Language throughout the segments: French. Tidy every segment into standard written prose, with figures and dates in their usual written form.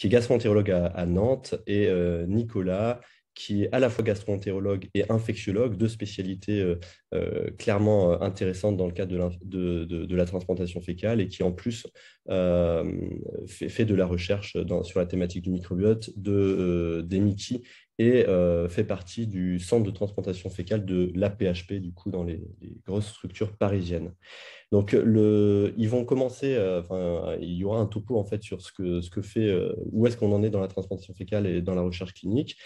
gastroentérologue à Nantes, et Nicolas, qui est à la fois gastroentérologue et infectiologue, deux spécialités clairement intéressantes dans le cadre de la transplantation fécale, et qui en plus euh, fait de la recherche sur la thématique du microbiote des Mickey, et fait partie du centre de transplantation fécale de l'APHP, du coup, dans les grosses structures parisiennes. Donc, ils vont commencer, enfin, il y aura un topo en fait sur ce que fait, où est-ce qu'on en est dans la transplantation fécale et dans la recherche clinique.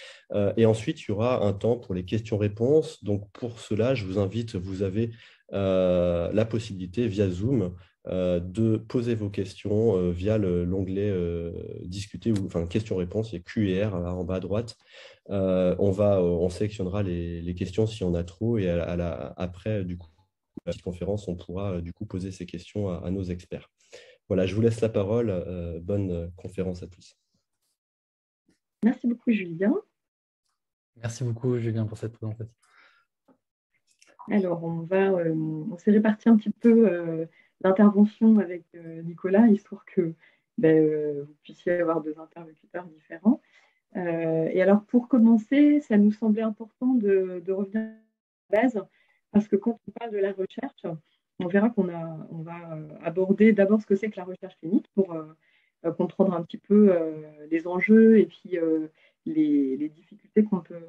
Et ensuite, il y aura un temps pour les questions-réponses. Donc, pour cela, je vous invite, vous avez la possibilité via Zoom de poser vos questions via l'onglet discuter, ou enfin questions-réponses, et Q et R en bas à droite. On sélectionnera les questions si on a trop, et après, du coup, la petite conférence, on pourra du coup poser ces questions à nos experts. Voilà, je vous laisse la parole. Bonne conférence à tous. Merci beaucoup, Julien. Merci beaucoup, Julien, pour cette présentation. Alors, on s'est réparti un petit peu l'intervention avec Nicolas, histoire que vous puissiez avoir deux interlocuteurs différents. Et alors, pour commencer, ça nous semblait important de revenir à la base, parce que quand on parle de la recherche, on verra on va aborder d'abord ce que c'est que la recherche clinique pour comprendre un petit peu les enjeux et puis les difficultés qu'on peut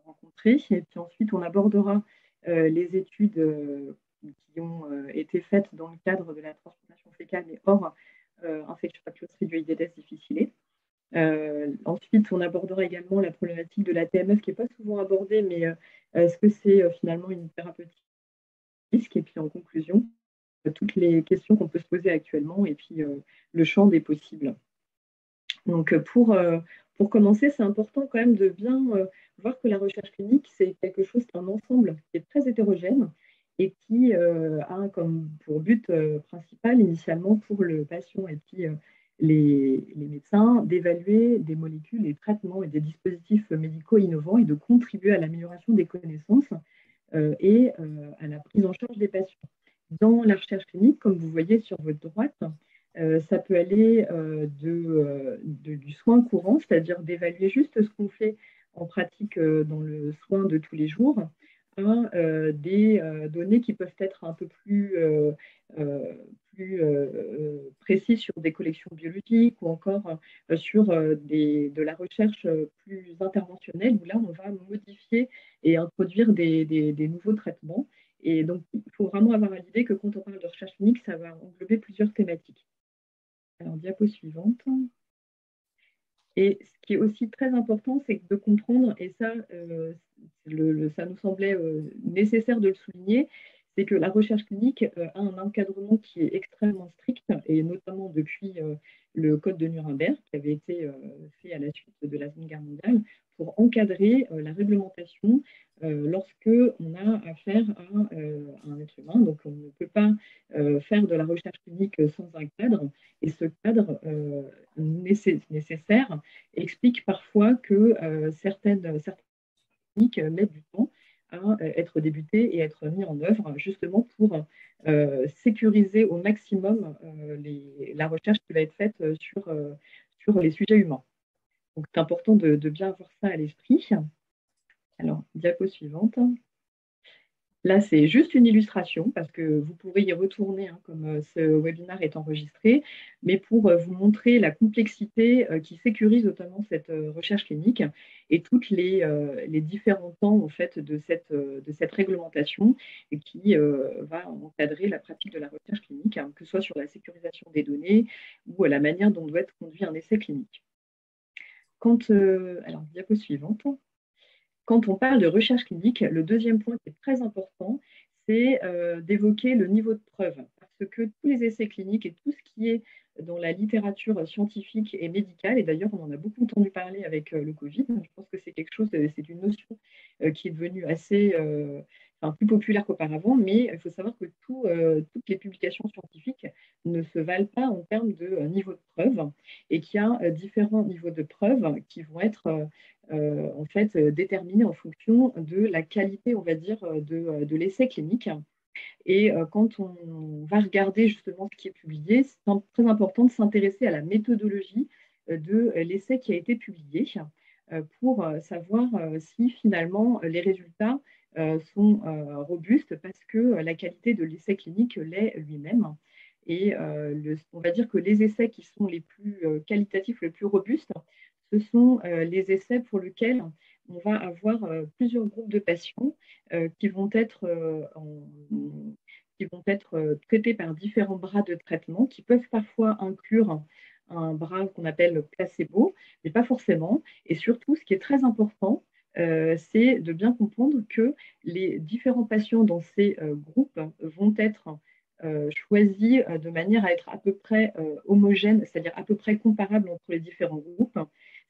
rencontrer. Et puis ensuite, on abordera les études qui ont été faites dans le cadre de la transplantation fécale, mais hors infection à Clostridium difficile. Ensuite, on abordera également la problématique de la TMF qui n'est pas souvent abordée, mais est-ce que c'est finalement une thérapeutique risque? Et puis en conclusion, toutes les questions qu'on peut se poser actuellement et puis le champ des possibles. Donc pour commencer, c'est important quand même de bien voir que la recherche clinique, c'est quelque chose, un ensemble qui est très hétérogène et qui a comme pour but principal, initialement pour le patient et puis les médecins, d'évaluer des molécules, des traitements et des dispositifs médicaux innovants et de contribuer à l'amélioration des connaissances et à la prise en charge des patients. Dans la recherche clinique, comme vous voyez sur votre droite, ça peut aller du soin courant, c'est-à-dire d'évaluer juste ce qu'on fait en pratique dans le soin de tous les jours, à des données qui peuvent être un peu plus précises sur des collections biologiques ou encore sur de la recherche plus interventionnelle, où là, on va modifier et introduire des nouveaux traitements. Et donc, il faut vraiment avoir à l'idée que quand on parle de recherche clinique, ça va englober plusieurs thématiques. Alors, diapo suivante. Et ce qui est aussi très important, c'est de comprendre, et ça, ça nous semblait nécessaire de le souligner, c'est que la recherche clinique a un encadrement qui est extrêmement strict, et notamment depuis le Code de Nuremberg, qui avait été fait à la suite de la Seconde Guerre mondiale, pour encadrer la réglementation lorsque on a affaire à un être humain. Donc, on ne peut pas faire de la recherche clinique sans un cadre, et ce cadre nécessaire explique parfois que certaines techniques mettent du temps à être débutées et être mis en œuvre, justement pour sécuriser au maximum la recherche qui va être faite sur les sujets humains. Donc, c'est important de bien avoir ça à l'esprit. Alors, diapo suivante. Là, c'est juste une illustration parce que vous pourrez y retourner comme ce webinaire est enregistré, mais pour vous montrer la complexité qui sécurise notamment cette recherche clinique et tous les différents temps en fait, de cette réglementation et qui va encadrer la pratique de la recherche clinique, que ce soit sur la sécurisation des données ou la manière dont doit être conduit un essai clinique. Alors, diapo suivante. Quand on parle de recherche clinique, le deuxième point qui est très important, c'est d'évoquer le niveau de preuve. Parce que tous les essais cliniques et tout ce qui est dans la littérature scientifique et médicale, et d'ailleurs on en a beaucoup entendu parler avec le Covid, je pense que c'est quelque chose, c'est une notion qui est devenue assez plus populaire qu'auparavant, mais il faut savoir que toutes les publications scientifiques ne se valent pas en termes de niveau de preuve et qu'il y a différents niveaux de preuve qui vont être en fait déterminés en fonction de la qualité, on va dire, de l'essai clinique. Et quand on va regarder justement ce qui est publié, c'est très important de s'intéresser à la méthodologie de l'essai qui a été publié pour savoir si finalement les résultats sont robustes parce que la qualité de l'essai clinique l'est lui-même. Et on va dire que les essais qui sont les plus qualitatifs, les plus robustes, ce sont les essais pour lesquels on va avoir plusieurs groupes de patients qui vont être, traités par différents bras de traitement qui peuvent parfois inclure un bras qu'on appelle placebo, mais pas forcément. Et surtout, ce qui est très important, c'est de bien comprendre que les différents patients dans ces groupes vont être choisis de manière à être à peu près homogènes, c'est-à-dire à peu près comparables entre les différents groupes.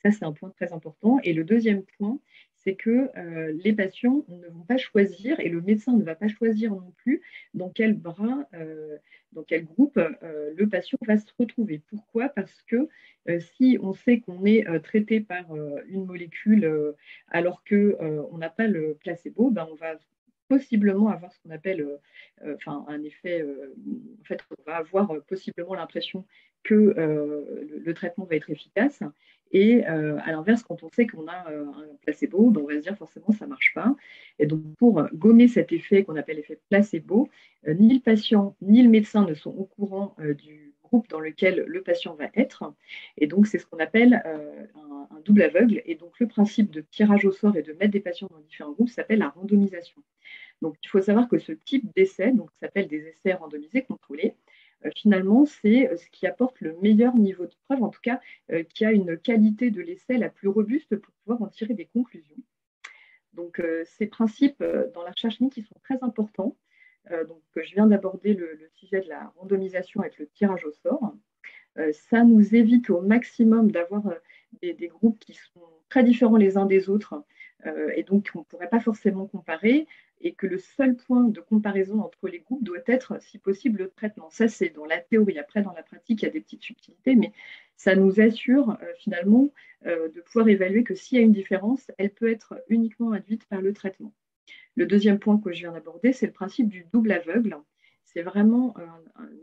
Ça, c'est un point très important. Et le deuxième point, c'est que les patients ne vont pas choisir, et le médecin ne va pas choisir non plus dans quel bras, dans quel groupe le patient va se retrouver. Pourquoi? Parce que si on sait qu'on est traité par une molécule alors qu'on n'a pas le placebo, ben on va possiblement avoir ce qu'on appelle un effet, en fait, on va avoir possiblement l'impression que le traitement va être efficace. Et à l'inverse, quand on sait qu'on a un placebo, ben, on va se dire forcément ça ne marche pas. Et donc pour gommer cet effet qu'on appelle l'effet placebo, ni le patient ni le médecin ne sont au courant du groupe dans lequel le patient va être. Et donc c'est ce qu'on appelle un double aveugle. Et donc le principe de tirage au sort et de mettre des patients dans différents groupes s'appelle la randomisation. Donc, il faut savoir que ce type d'essai, donc ça s'appelle des essais randomisés contrôlés, finalement, c'est ce qui apporte le meilleur niveau de preuve, en tout cas, qui a une qualité de l'essai la plus robuste pour pouvoir en tirer des conclusions. Donc, ces principes dans la recherche clinique qui sont très importants. Donc, je viens d'aborder le sujet de la randomisation avec le tirage au sort. Ça nous évite au maximum d'avoir des groupes qui sont très différents les uns des autres et donc on ne pourrait pas forcément comparer et que le seul point de comparaison entre les groupes doit être, si possible, le traitement. Ça, c'est dans la théorie. Après, dans la pratique, il y a des petites subtilités, mais ça nous assure finalement de pouvoir évaluer que s'il y a une différence, elle peut être uniquement induite par le traitement. Le deuxième point que je viens d'aborder, c'est le principe du double aveugle. C'est vraiment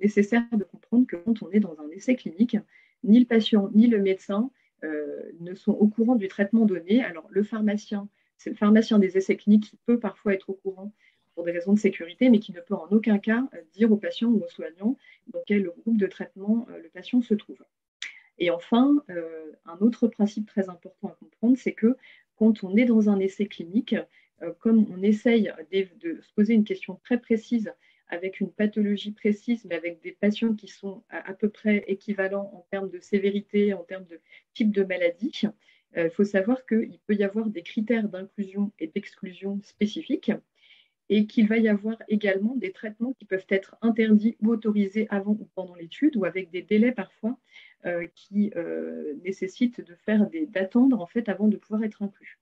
nécessaire de comprendre que quand on est dans un essai clinique, ni le patient ni le médecin ne sont au courant du traitement donné. Alors, le pharmacien, c'est le pharmacien des essais cliniques qui peut parfois être au courant pour des raisons de sécurité, mais qui ne peut en aucun cas dire au patient ou au soignant dans quel groupe de traitement le patient se trouve. Et enfin, un autre principe très important à comprendre, c'est que quand on est dans un essai clinique, comme on essaye de se poser une question très précise avec une pathologie précise, mais avec des patients qui sont à peu près équivalents en termes de sévérité, en termes de type de maladie, il faut savoir qu'il peut y avoir des critères d'inclusion et d'exclusion spécifiques et qu'il va y avoir également des traitements qui peuvent être interdits ou autorisés avant ou pendant l'étude ou avec des délais parfois qui nécessitent d'attendre en fait avant de pouvoir être inclus.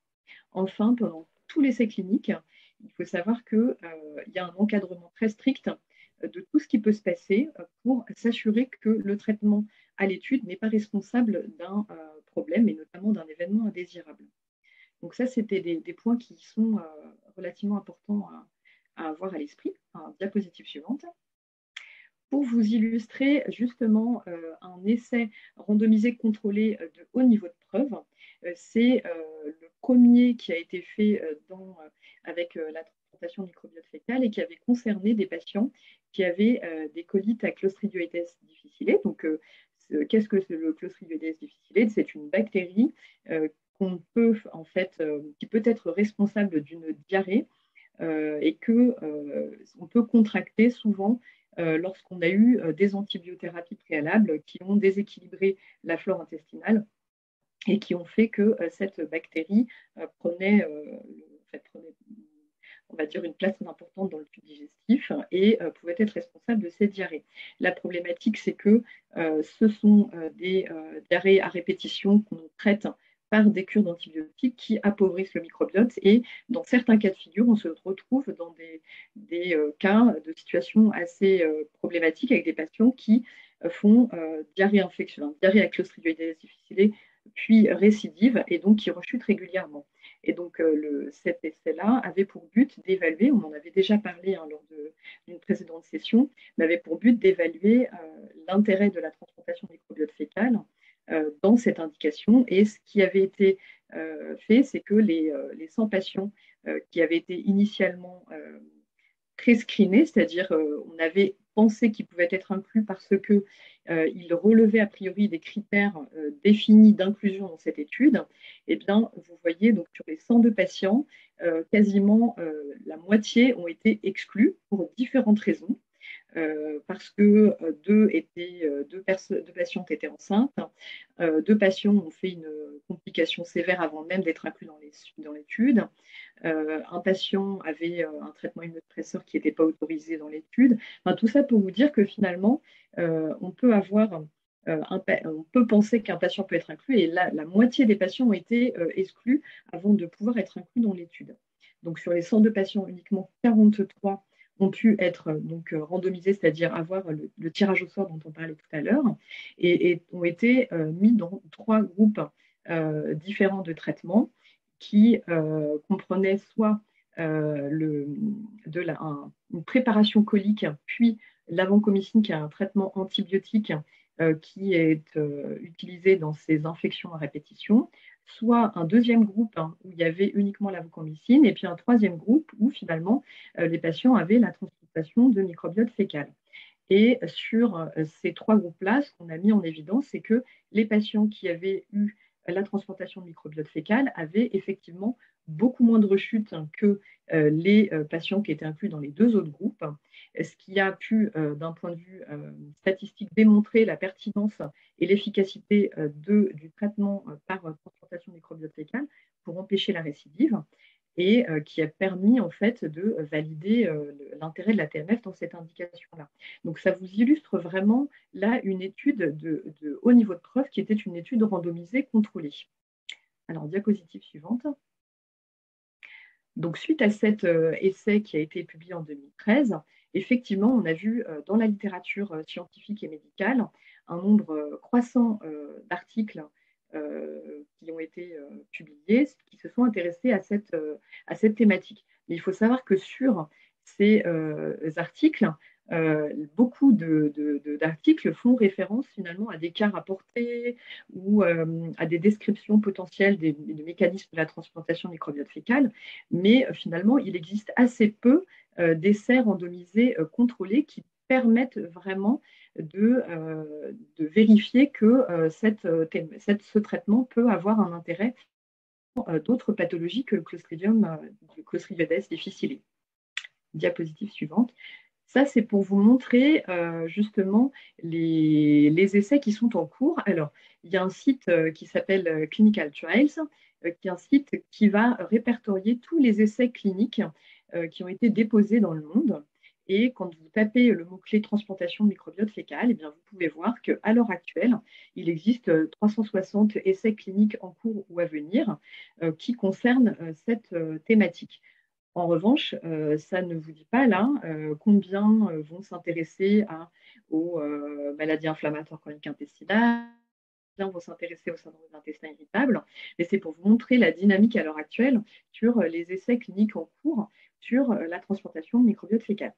Enfin, pendant tous les essais cliniques, il faut savoir qu'il y a un encadrement très strict de tout ce qui peut se passer pour s'assurer que le traitement à l'étude n'est pas responsable d'un problème et notamment d'un événement indésirable. Donc ça, c'était des points qui sont relativement importants à avoir à l'esprit. Diapositive suivante. Pour vous illustrer justement un essai randomisé contrôlé de haut niveau de preuve, c'est le premier qui a été fait avec la transplantation microbiote fécale et qui avait concerné des patients qui avaient des colites à Clostridioides difficile. Donc, qu'est-ce que le Clostridioides difficile? C'est une bactérie qu'on peut en fait, qui peut être responsable d'une diarrhée et que on peut contracter souvent lorsqu'on a eu des antibiothérapies préalables qui ont déséquilibré la flore intestinale et qui ont fait que cette bactérie prenait, on va dire, une place importante dans le tube digestif et pouvait être responsable de ces diarrhées. La problématique, c'est que ce sont des diarrhées à répétition qu'on traite par des cures d'antibiotiques qui appauvrissent le microbiote. Et dans certains cas de figure, on se retrouve dans des cas de situations assez problématiques avec des patients qui font diarrhée infectieuse, diarrhée à Clostridioides difficile, puis récidive, et donc qui rechutent régulièrement. Et donc, cet essai-là avait pour but d'évaluer, on en avait déjà parlé lors d'une précédente session, mais avait pour but d'évaluer l'intérêt de la transplantation microbiote fécale dans cette indication. Et ce qui avait été fait, c'est que les 100 patients qui avaient été initialement pré-screenés, c'est-à-dire on avait pensé qu'ils pouvaient être inclus parce qu'ils relevaient a priori des critères définis d'inclusion dans cette étude. Eh bien, vous voyez, donc sur les 102 patients, quasiment la moitié ont été exclus pour différentes raisons. Parce que deux patientes étaient enceintes, deux patients ont fait une complication sévère avant même d'être inclus dans l'étude. Un patient avait un traitement immunosuppresseur qui n'était pas autorisé dans l'étude. Enfin, tout ça pour vous dire que finalement, on peut penser qu'un patient peut être inclus et la moitié des patients ont été exclus avant de pouvoir être inclus dans l'étude. Donc sur les 102 patients, uniquement 43 ont pu être randomisés, c'est-à-dire avoir le tirage au sort dont on parlait tout à l'heure, et ont été mis dans 3 groupes différents de traitements qui comprenaient soit une préparation colique, puis l'avancomycine, qui est un traitement antibiotique qui est utilisé dans ces infections à répétition, soit un deuxième groupe où il y avait uniquement l'avancomycine, et puis un troisième groupe où finalement les patients avaient la transplantation de microbiote fécal. Et sur ces 3 groupes-là, ce qu'on a mis en évidence, c'est que les patients qui avaient eu la transplantation de microbiote fécal avaient effectivement beaucoup moins de rechutes que les patients qui étaient inclus dans les 2 autres groupes, ce qui a pu, d'un point de vue statistique, démontrer la pertinence et l'efficacité du traitement par transplantation de microbiote fécal pour empêcher la récidive, et qui a permis en fait de valider l'intérêt de la TMF dans cette indication-là. Donc ça vous illustre vraiment là une étude de haut niveau de preuve qui était une étude randomisée contrôlée. Alors, diapositive suivante. Donc suite à cet essai qui a été publié en 2013, effectivement, on a vu dans la littérature scientifique et médicale un nombre croissant d'articles qui ont été publiés, qui se sont intéressés à cette thématique. Mais il faut savoir que sur ces articles, beaucoup d'articles font référence finalement à des cas rapportés ou à des descriptions potentielles des mécanismes de la transplantation microbiote fécale, mais finalement, il existe assez peu d'essais randomisés contrôlés qui permettent vraiment de vérifier que ce traitement peut avoir un intérêt pour d'autres pathologies que le Clostridium difficile. Diapositive suivante. Ça, c'est pour vous montrer justement les essais qui sont en cours. Alors, il y a un site qui s'appelle Clinical Trials, qui est un site qui va répertorier tous les essais cliniques qui ont été déposés dans le monde. Et quand vous tapez le mot-clé transplantation de microbiote fécal, eh bien, vous pouvez voir qu'à l'heure actuelle, il existe 360 essais cliniques en cours ou à venir qui concernent cette thématique. En revanche, ça ne vous dit pas là combien vont s'intéresser aux maladies inflammatoires chroniques intestinales, combien vont s'intéresser au syndrome d'intestin irritable. Mais c'est pour vous montrer la dynamique à l'heure actuelle sur les essais cliniques en cours sur la transplantation de microbiote fécal.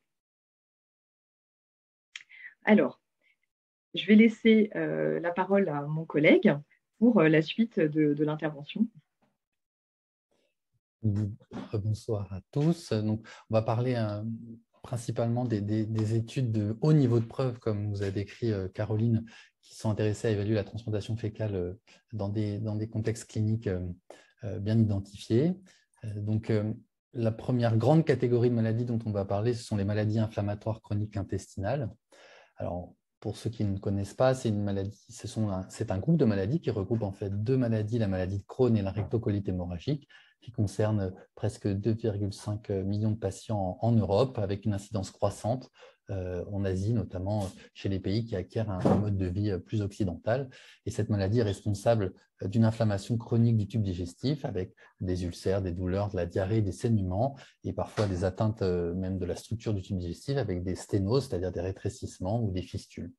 Alors, je vais laisser la parole à mon collègue pour la suite de l'intervention. Bonsoir à tous. Donc, on va parler principalement des études de haut niveau de preuve, comme vous a décrit Caroline, qui sont intéressées à évaluer la transplantation fécale dans des contextes cliniques bien identifiés. Donc, la première grande catégorie de maladies dont on va parler, ce sont les maladies inflammatoires chroniques intestinales. Alors, pour ceux qui ne connaissent pas, c'est un groupe de maladies qui regroupe en fait 2 maladies, la maladie de Crohn et la rectocolite hémorragique, qui concernent presque 2,5 millions de patients en Europe, avec une incidence croissante en Asie, notamment chez les pays qui acquièrent un mode de vie plus occidental. Et cette maladie est responsable d'une inflammation chronique du tube digestif, avec des ulcères, des douleurs, de la diarrhée, des saignements, et parfois des atteintes même de la structure du tube digestif, avec des sténoses, c'est-à-dire des rétrécissements ou des fistules.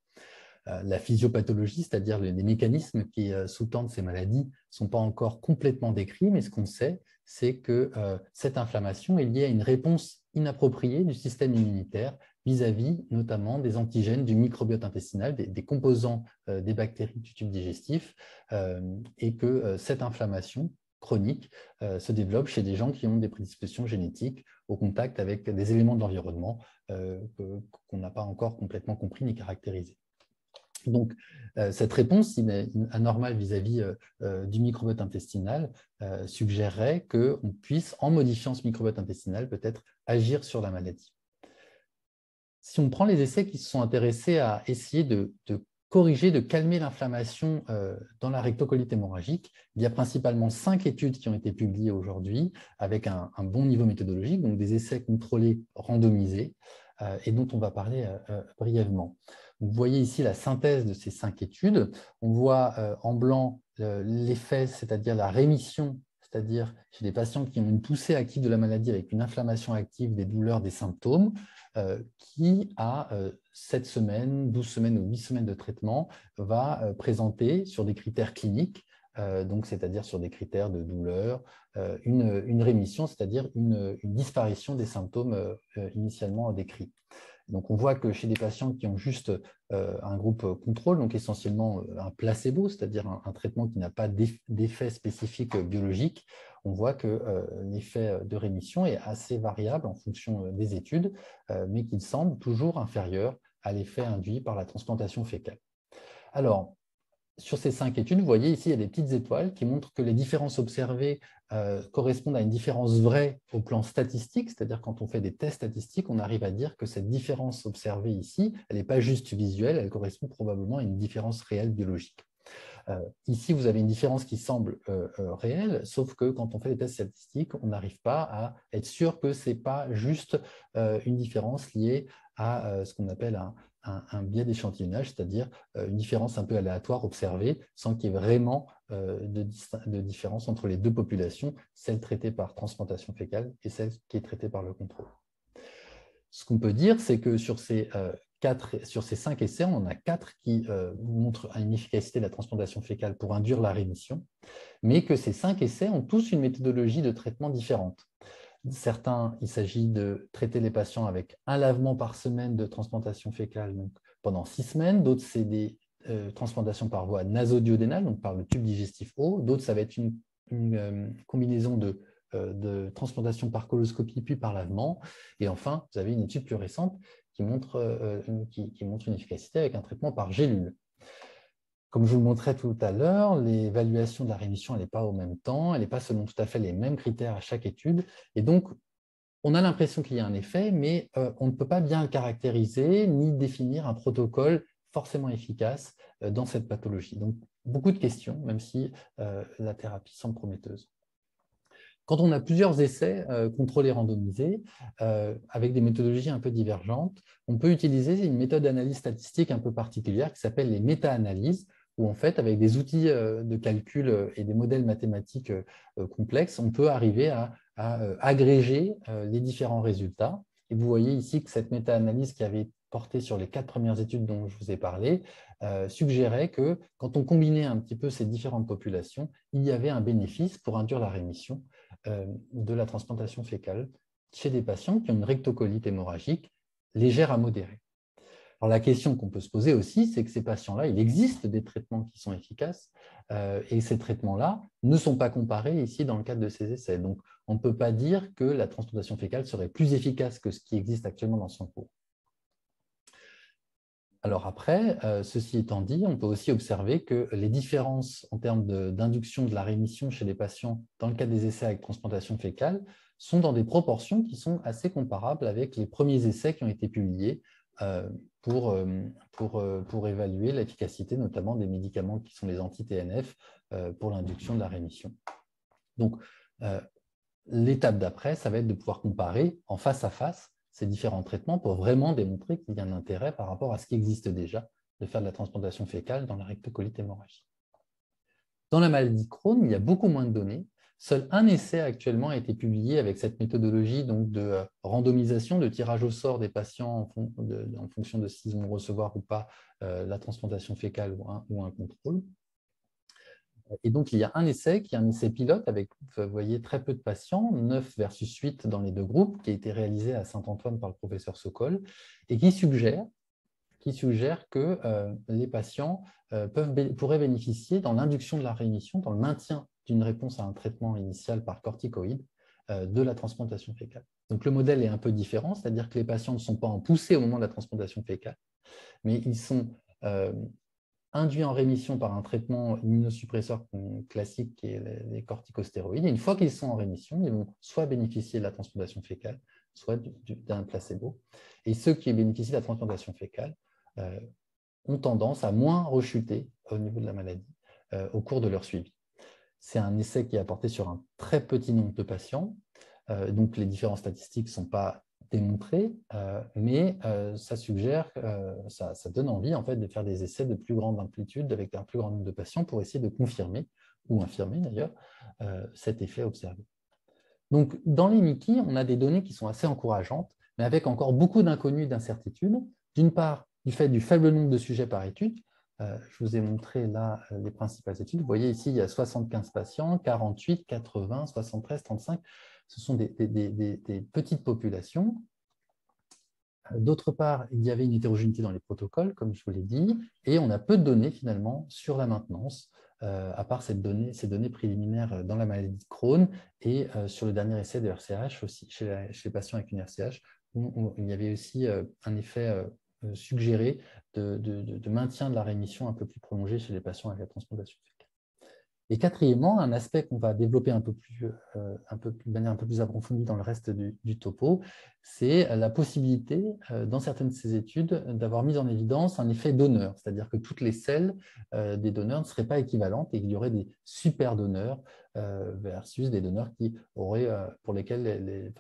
La physiopathologie, c'est-à-dire les mécanismes qui sous-tendent ces maladies, ne sont pas encore complètement décrits, mais ce qu'on sait, c'est que cette inflammation est liée à une réponse inappropriée du système immunitaire vis-à-vis notamment des antigènes du microbiote intestinal, des composants des bactéries du tube digestif, et que cette inflammation chronique se développe chez des gens qui ont des prédispositions génétiques au contact avec des éléments de l'environnement qu'on n'a pas encore complètement compris ni caractérisés. Donc, cette réponse anormale vis-à-vis du microbiote intestinal suggérerait qu'on puisse, en modifiant ce microbiote intestinal, peut-être agir sur la maladie. Si on prend les essais qui se sont intéressés à essayer de corriger, de calmer l'inflammation dans la rectocolite hémorragique, il y a principalement 5 études qui ont été publiées aujourd'hui avec un bon niveau méthodologique, donc des essais contrôlés randomisés, et dont on va parler brièvement. Vous voyez ici la synthèse de ces 5 études. On voit en blanc l'effet, c'est-à-dire la rémission, c'est-à-dire chez des patients qui ont une poussée active de la maladie avec une inflammation active, des douleurs, des symptômes, qui, à 7 semaines, 12 semaines ou 8 semaines de traitement, va présenter sur des critères cliniques, donc c'est-à-dire sur des critères de douleur, une rémission, c'est-à-dire une disparition des symptômes initialement décrits. Donc, on voit que chez des patients qui ont juste un groupe contrôle, donc essentiellement un placebo, c'est-à-dire un traitement qui n'a pas d'effet spécifique biologique, on voit que l'effet de rémission est assez variable en fonction des études, mais qu'il semble toujours inférieur à l'effet induit par la transplantation fécale. Alors, sur ces 5 études, vous voyez ici, il y a des petites étoiles qui montrent que les différences observées correspondent à une différence vraie au plan statistique, c'est-à-dire quand on fait des tests statistiques, on arrive à dire que cette différence observée ici, elle n'est pas juste visuelle, elle correspond probablement à une différence réelle biologique. Ici, vous avez une différence qui semble réelle, sauf que quand on fait des tests statistiques, on n'arrive pas à être sûr que ce n'est pas juste une différence liée à ce qu'on appelle un biais d'échantillonnage, c'est-à-dire une différence un peu aléatoire observée sans qu'il y ait vraiment de différence entre les deux populations, celle traitée par transplantation fécale et celle qui est traitée par le contrôle. Ce qu'on peut dire, c'est que sur ces 5 essais, on en a 4 qui montrent une efficacité de la transplantation fécale pour induire la rémission, mais que ces 5 essais ont tous une méthodologie de traitement différente. Certains, il s'agit de traiter les patients avec un lavement par semaine de transplantation fécale donc pendant 6 semaines. D'autres, c'est des transplantations par voie nasodiodénale, donc par le tube digestif haut. D'autres, ça va être une combinaison de transplantation par coloscopie puis par lavement. Et enfin, vous avez une étude plus récente qui montre une efficacité avec un traitement par gélule. Comme je vous le montrais tout à l'heure, l'évaluation de la rémission, elle n'est pas au même temps, elle n'est pas selon tout à fait les mêmes critères à chaque étude. Et donc, on a l'impression qu'il y a un effet, mais on ne peut pas bien le caractériser ni définir un protocole forcément efficace dans cette pathologie. Donc, beaucoup de questions, même si la thérapie semble prometteuse. Quand on a plusieurs essais contrôlés randomisés, avec des méthodologies un peu divergentes, on peut utiliser une méthode d'analyse statistique un peu particulière qui s'appelle les méta-analyses, où en fait, avec des outils de calcul et des modèles mathématiques complexes, on peut arriver à agréger les différents résultats. Et vous voyez ici que cette méta-analyse qui avait porté sur les 4 premières études dont je vous ai parlé, suggérait que quand on combinait un petit peu ces différentes populations, il y avait un bénéfice pour induire la rémission de la transplantation fécale chez des patients qui ont une rectocolite hémorragique légère à modérée. Alors, la question qu'on peut se poser aussi, c'est que ces patients-là, il existe des traitements qui sont efficaces et ces traitements-là ne sont pas comparés ici dans le cadre de ces essais. Donc, on ne peut pas dire que la transplantation fécale serait plus efficace que ce qui existe actuellement dans son cours. Alors après, ceci étant dit, on peut aussi observer que les différences en termes d'induction de la rémission chez les patients dans le cadre des essais avec transplantation fécale sont dans des proportions qui sont assez comparables avec les premiers essais qui ont été publiés pour évaluer l'efficacité notamment des médicaments qui sont les anti-TNF pour l'induction de la rémission. Donc, l'étape d'après, ça va être de pouvoir comparer en face à face ces différents traitements pour vraiment démontrer qu'il y a un intérêt par rapport à ce qui existe déjà de faire de la transplantation fécale dans la rectocolite hémorragique. Dans la maladie de Crohn, il y a beaucoup moins de données. Seul un essai actuellement a été publié avec cette méthodologie donc, de randomisation, de tirage au sort des patients en fonction de s'ils vont recevoir ou pas la transplantation fécale ou un contrôle. Et donc, il y a un essai qui est un essai pilote avec, vous voyez, très peu de patients, 9 versus 8 dans les deux groupes, qui a été réalisé à Saint-Antoine par le professeur Sokol, et qui suggère que les patients pourraient bénéficier dans l'induction de la rémission, dans le maintien d'une réponse à un traitement initial par corticoïde, de la transplantation fécale. Donc le modèle est un peu différent, c'est-à-dire que les patients ne sont pas en poussée au moment de la transplantation fécale, mais ils sont induits en rémission par un traitement immunosuppresseur classique qui est les corticostéroïdes. Et une fois qu'ils sont en rémission, ils vont soit bénéficier de la transplantation fécale, soit d'un placebo. Et ceux qui bénéficient de la transplantation fécale ont tendance à moins rechuter au niveau de la maladie au cours de leur suivi. C'est un essai qui est porté sur un très petit nombre de patients, donc les différences statistiques ne sont pas démontrées, mais ça suggère, ça donne envie en fait, de faire des essais de plus grande amplitude avec un plus grand nombre de patients pour essayer de confirmer, ou infirmer d'ailleurs, cet effet observé. Donc, dans les Mickey, on a des données qui sont assez encourageantes, mais avec encore beaucoup d'inconnus et d'incertitudes. D'une part, du fait du faible nombre de sujets par étude. Je vous ai montré là les principales études. Vous voyez ici, il y a 75 patients, 48, 80, 73, 35. Ce sont des petites populations. D'autre part, il y avait une hétérogénéité dans les protocoles, comme je vous l'ai dit, et on a peu de données finalement sur la maintenance, à part ces données préliminaires dans la maladie de Crohn et sur le dernier essai de RCH aussi, chez les patients avec une RCH, où il y avait aussi un effet suggéré de maintien de la rémission un peu plus prolongée chez les patients avec la transplantation fécale. Et quatrièmement, un aspect qu'on va développer de manière un peu plus approfondie dans le reste du topo, c'est la possibilité, dans certaines de ces études, d'avoir mis en évidence un effet donneur, c'est-à-dire que toutes les selles des donneurs ne seraient pas équivalentes et qu'il y aurait des super donneurs versus des donneurs pour lesquels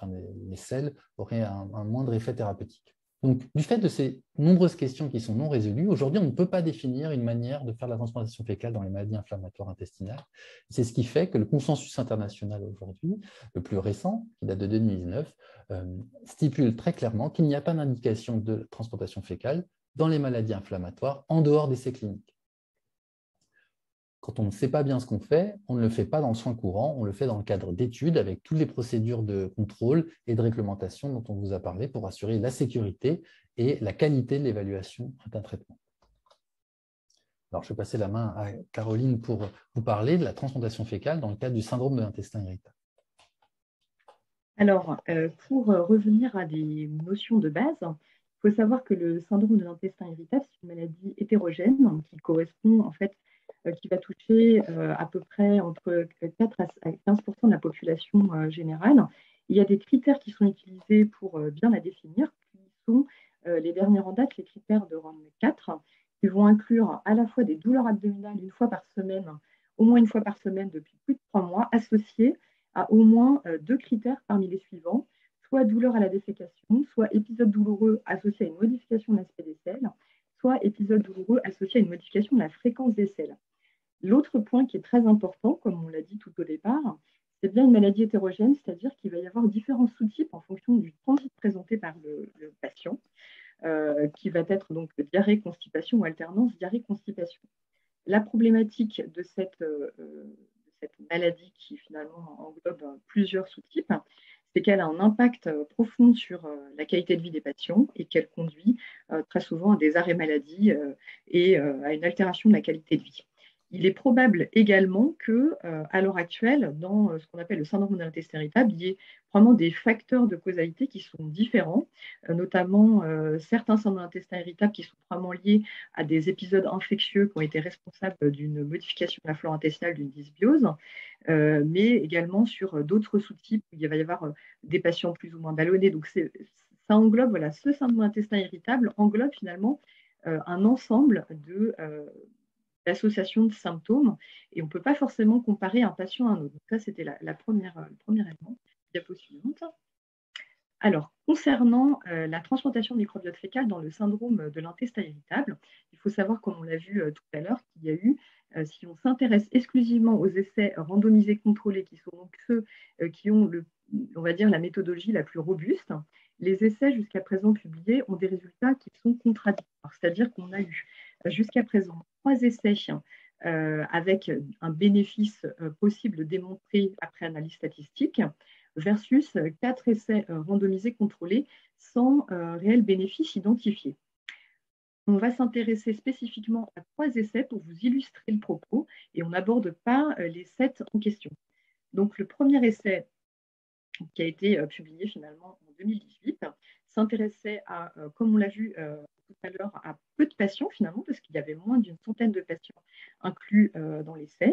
les selles auraient un moindre effet thérapeutique. Donc, du fait de ces nombreuses questions qui sont non résolues, aujourd'hui, on ne peut pas définir une manière de faire de la transplantation fécale dans les maladies inflammatoires intestinales. C'est ce qui fait que le consensus international aujourd'hui, le plus récent, qui date de 2019, stipule très clairement qu'il n'y a pas d'indication de transplantation fécale dans les maladies inflammatoires en dehors d'essais cliniques. Quand on ne sait pas bien ce qu'on fait, on ne le fait pas dans le soin courant, on le fait dans le cadre d'études avec toutes les procédures de contrôle et de réglementation dont on vous a parlé pour assurer la sécurité et la qualité de l'évaluation d'un traitement. Alors, je vais passer la main à Caroline pour vous parler de la transplantation fécale dans le cadre du syndrome de l'intestin irritable. Alors, pour revenir à des notions de base, il faut savoir que le syndrome de l'intestin irritable, c'est une maladie hétérogène qui correspond en fait qui va toucher à peu près entre 4 à 15% de la population générale. Il y a des critères qui sont utilisés pour bien la définir, qui sont les derniers en date, les critères de rang 4, qui vont inclure à la fois des douleurs abdominales une fois par semaine, au moins une fois par semaine depuis plus de 3 mois, associées à au moins 2 critères parmi les suivants, soit douleur à la défécation, soit épisode douloureux associé à une modification de l'aspect des selles, soit épisode douloureux associé à une modification de la fréquence des selles. L'autre point qui est très important, comme on l'a dit tout au départ, c'est bien une maladie hétérogène, c'est-à-dire qu'il va y avoir différents sous-types en fonction du transit présenté par le patient, qui va être donc diarrhée, constipation ou alternance diarrhée-constipation. La problématique de cette maladie qui finalement englobe plusieurs sous-types, c'est qu'elle a un impact profond sur la qualité de vie des patients et qu'elle conduit très souvent à des arrêts maladie et à une altération de la qualité de vie. Il est probable également qu'à l'heure actuelle, dans ce qu'on appelle le syndrome de l'intestin irritable, il y ait vraiment des facteurs de causalité qui sont différents, notamment certains syndromes de l'intestin irritable qui sont vraiment liés à des épisodes infectieux qui ont été responsables d'une modification de la flore intestinale, d'une dysbiose, mais également sur d'autres sous-types où il va y avoir des patients plus ou moins ballonnés. Donc ça englobe, voilà, ce syndrome de l'intestin irritable englobe finalement un ensemble d'associations de symptômes et on ne peut pas forcément comparer un patient à un autre. Donc ça, c'était le premier élément. Diapo suivante. Alors, concernant la transplantation de microbiote fécal dans le syndrome de l'intestin irritable, il faut savoir, comme on l'a vu tout à l'heure, qu'il y a eu, si on s'intéresse exclusivement aux essais randomisés contrôlés, qui sont donc ceux qui ont, on va dire, la méthodologie la plus robuste, les essais jusqu'à présent publiés ont des résultats qui sont contradictoires. C'est-à-dire qu'on a eu jusqu'à présent 3 essais avec un bénéfice possible démontré après analyse statistique, versus 4 essais randomisés contrôlés sans réel bénéfice identifié. On va s'intéresser spécifiquement à 3 essais pour vous illustrer le propos et on n'aborde pas les 7 en question. Donc, le premier essai qui a été publié finalement en 2018 s'intéressait à, comme on l'a vu tout à l'heure, à peu de patients finalement, parce qu'il y avait moins d'une centaine de patients inclus dans l'essai,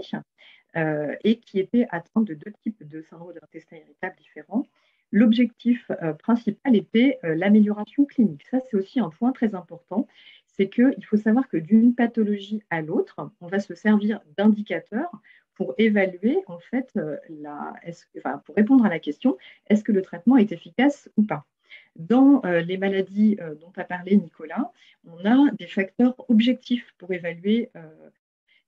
et qui étaient atteints de 2 types de syndrome de l'intestin irritable différents. L'objectif principal était l'amélioration clinique. Ça, c'est aussi un point très important. C'est qu'il faut savoir que d'une pathologie à l'autre, on va se servir d'indicateurs pour évaluer, en fait, pour répondre à la question, est-ce que le traitement est efficace ou pas? Dans les maladies dont a parlé Nicolas, on a des facteurs objectifs pour évaluer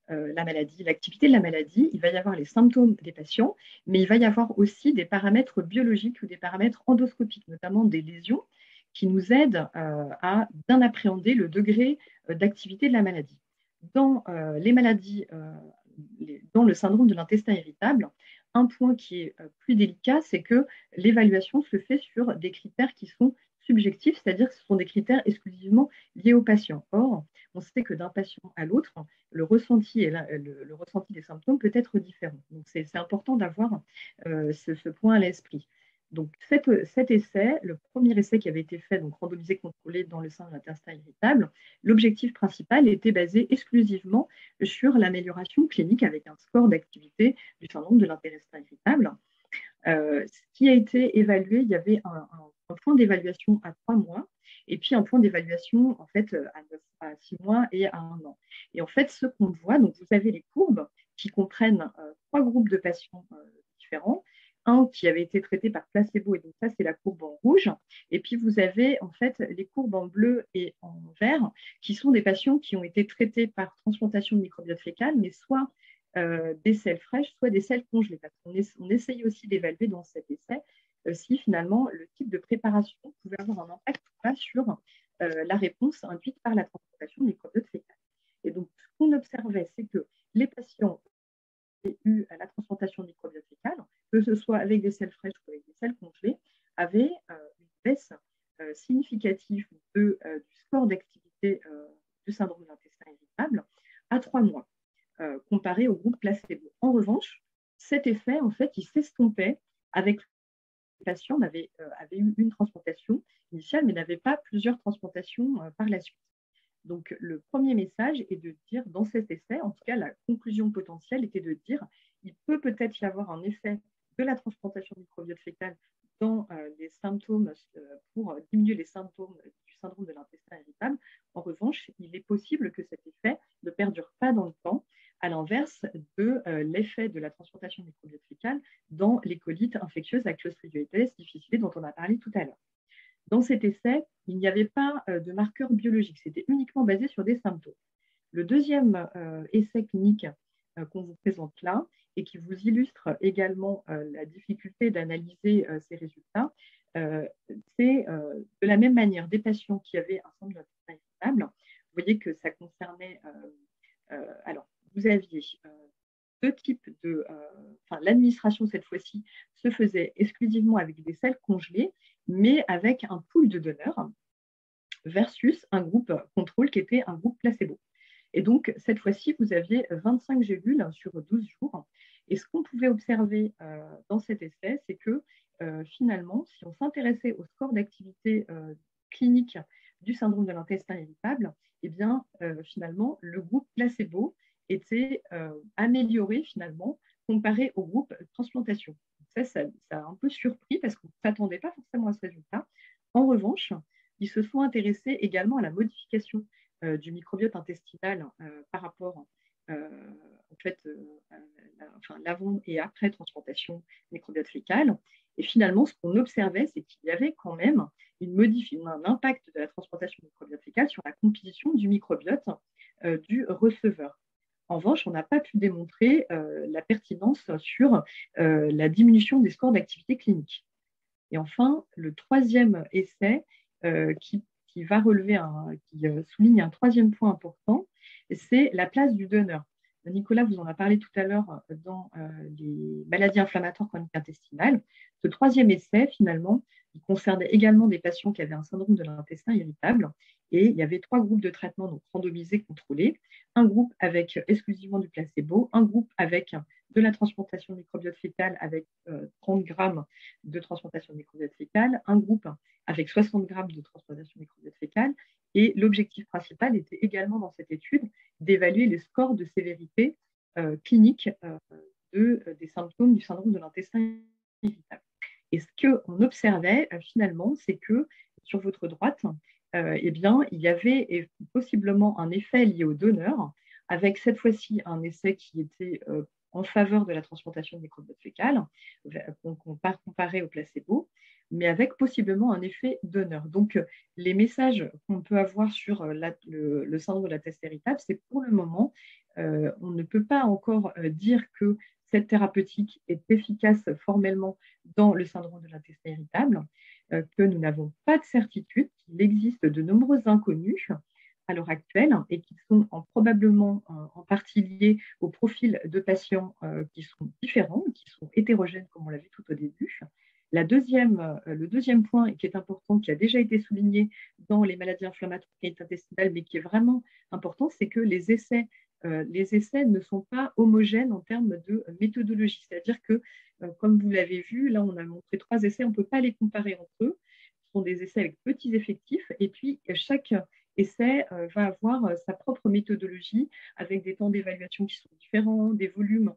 la maladie, l'activité de la maladie. Il va y avoir les symptômes des patients, mais il va y avoir aussi des paramètres biologiques ou des paramètres endoscopiques, notamment des lésions, qui nous aident à bien appréhender le degré d'activité de la maladie. Dans les maladies, dans le syndrome de l'intestin irritable, un point qui est plus délicat, c'est que l'évaluation se fait sur des critères qui sont subjectifs, c'est-à-dire que ce sont des critères exclusivement liés au patient. Or, on sait que d'un patient à l'autre, le ressenti des symptômes peut être différent. Donc, c'est important d'avoir ce point à l'esprit. Donc, cet essai, le premier essai qui avait été fait, donc randomisé contrôlé dans le sein de l'intestin irritable, l'objectif principal était basé exclusivement sur l'amélioration clinique avec un score d'activité du syndrome de l'intestin irritable. Ce qui a été évalué, il y avait un point d'évaluation à 3 mois et puis un point d'évaluation en fait à 6 mois et à 1 an. Et en fait, ce qu'on voit, donc vous avez les courbes qui comprennent 3 groupes de patients différents. Un qui avait été traité par placebo, et donc ça, c'est la courbe en rouge. Et puis, vous avez en fait les courbes en bleu et en vert, qui sont des patients qui ont été traités par transplantation de microbiote fécal, mais soit des selles fraîches, soit des selles congelées. Parce qu'on essaye aussi d'évaluer dans cet essai si finalement le type de préparation pouvait avoir un impact ou pas sur la réponse induite par la transplantation de microbiote fécal. Et donc, ce qu'on observait, c'est que les patients eu à la transplantation de microbiote fécal, que ce soit avec des selles fraîches ou avec des selles congelées, avaient une baisse significative du score d'activité du syndrome de l'intestin irritable à 3 mois, comparé au groupe placebo. En revanche, cet effet, en fait, il s'estompait avec les patients avaient eu une transplantation initiale, mais n'avaient pas plusieurs transplantations par la suite. Donc, le premier message est de dire, dans cet essai, en tout cas, la conclusion potentielle était de dire, il peut peut-être y avoir un effet de la transplantation de microbiote fécal dans les symptômes, pour diminuer les symptômes du syndrome de l'intestin irritable. En revanche, il est possible que cet effet ne perdure pas dans le temps, à l'inverse de l'effet de la transplantation de microbiote fécal dans les colites infectieuses à Clostridium difficile dont on a parlé tout à l'heure. Dans cet essai, il n'y avait pas de marqueurs biologiques, c'était uniquement basé sur des symptômes. Le deuxième essai clinique qu'on vous présente là et qui vous illustre également la difficulté d'analyser ces résultats, c'est de la même manière des patients qui avaient un syndrome de l'intestin irritable. Vous voyez que ça concernait, alors vous aviez deux types de, l'administration cette fois-ci se faisait exclusivement avec des selles congelées, mais avec un pool de donneurs versus un groupe contrôle qui était un groupe placebo. Et donc, cette fois-ci, vous aviez 25 gélules sur 12 jours. Et ce qu'on pouvait observer dans cet essai, c'est que finalement, si on s'intéressait au score d'activité clinique du syndrome de l'intestin irritable, eh bien, finalement, le groupe placebo était amélioré finalement comparé au groupe transplantation. Ça a un peu surpris parce qu'on ne s'attendait pas forcément à ce résultat. En revanche, ils se sont intéressés également à la modification du microbiote intestinal par rapport l'avant et après transplantation microbiote fécal. Et finalement, ce qu'on observait, c'est qu'il y avait quand même un impact de la transplantation microbiote fécal sur la composition du microbiote du receveur. En revanche, on n'a pas pu démontrer la pertinence sur la diminution des scores d'activité clinique. Et enfin, le troisième essai qui va relever, qui souligne un troisième point important, c'est la place du donneur. Nicolas vous en a parlé tout à l'heure dans les maladies inflammatoires chroniques intestinales. Ce troisième essai, finalement, il concernait également des patients qui avaient un syndrome de l'intestin irritable. Et il y avait 3 groupes de traitement, donc randomisés, contrôlés. Un groupe avec exclusivement du placebo, un groupe avec de la transplantation de microbiote fécal avec 30 grammes de transplantation de microbiote fécal, un groupe avec 60 grammes de transplantation de microbiote fécal. Et l'objectif principal était également dans cette étude d'évaluer les scores de sévérité clinique des symptômes du syndrome de l'intestin irritable. Et ce qu'on observait finalement, c'est que sur votre droite, eh bien, il y avait possiblement un effet lié au donneur, avec cette fois-ci un essai qui était en faveur de la transplantation de microbiote fécal, comparé au placebo, mais avec possiblement un effet donneur. Donc, les messages qu'on peut avoir sur le syndrome de l'intestin irritable, c'est pour le moment, on ne peut pas encore dire que cette thérapeutique est efficace formellement dans le syndrome de l'intestin irritable, que nous n'avons pas de certitude, qu'il existe de nombreux inconnus à l'heure actuelle et qui sont probablement en partie liés au profil de patients qui sont différents, qui sont hétérogènes, comme on l'a vu tout au début. Le deuxième point qui est important, qui a déjà été souligné dans les maladies inflammatoires intestinales, mais qui est vraiment important, c'est que les essais ne sont pas homogènes en termes de méthodologie. C'est-à-dire que, comme vous l'avez vu, là, on a montré 3 essais, on ne peut pas les comparer entre eux. Ce sont des essais avec petits effectifs, et puis chaque essai va avoir sa propre méthodologie, avec des temps d'évaluation qui sont différents, des volumes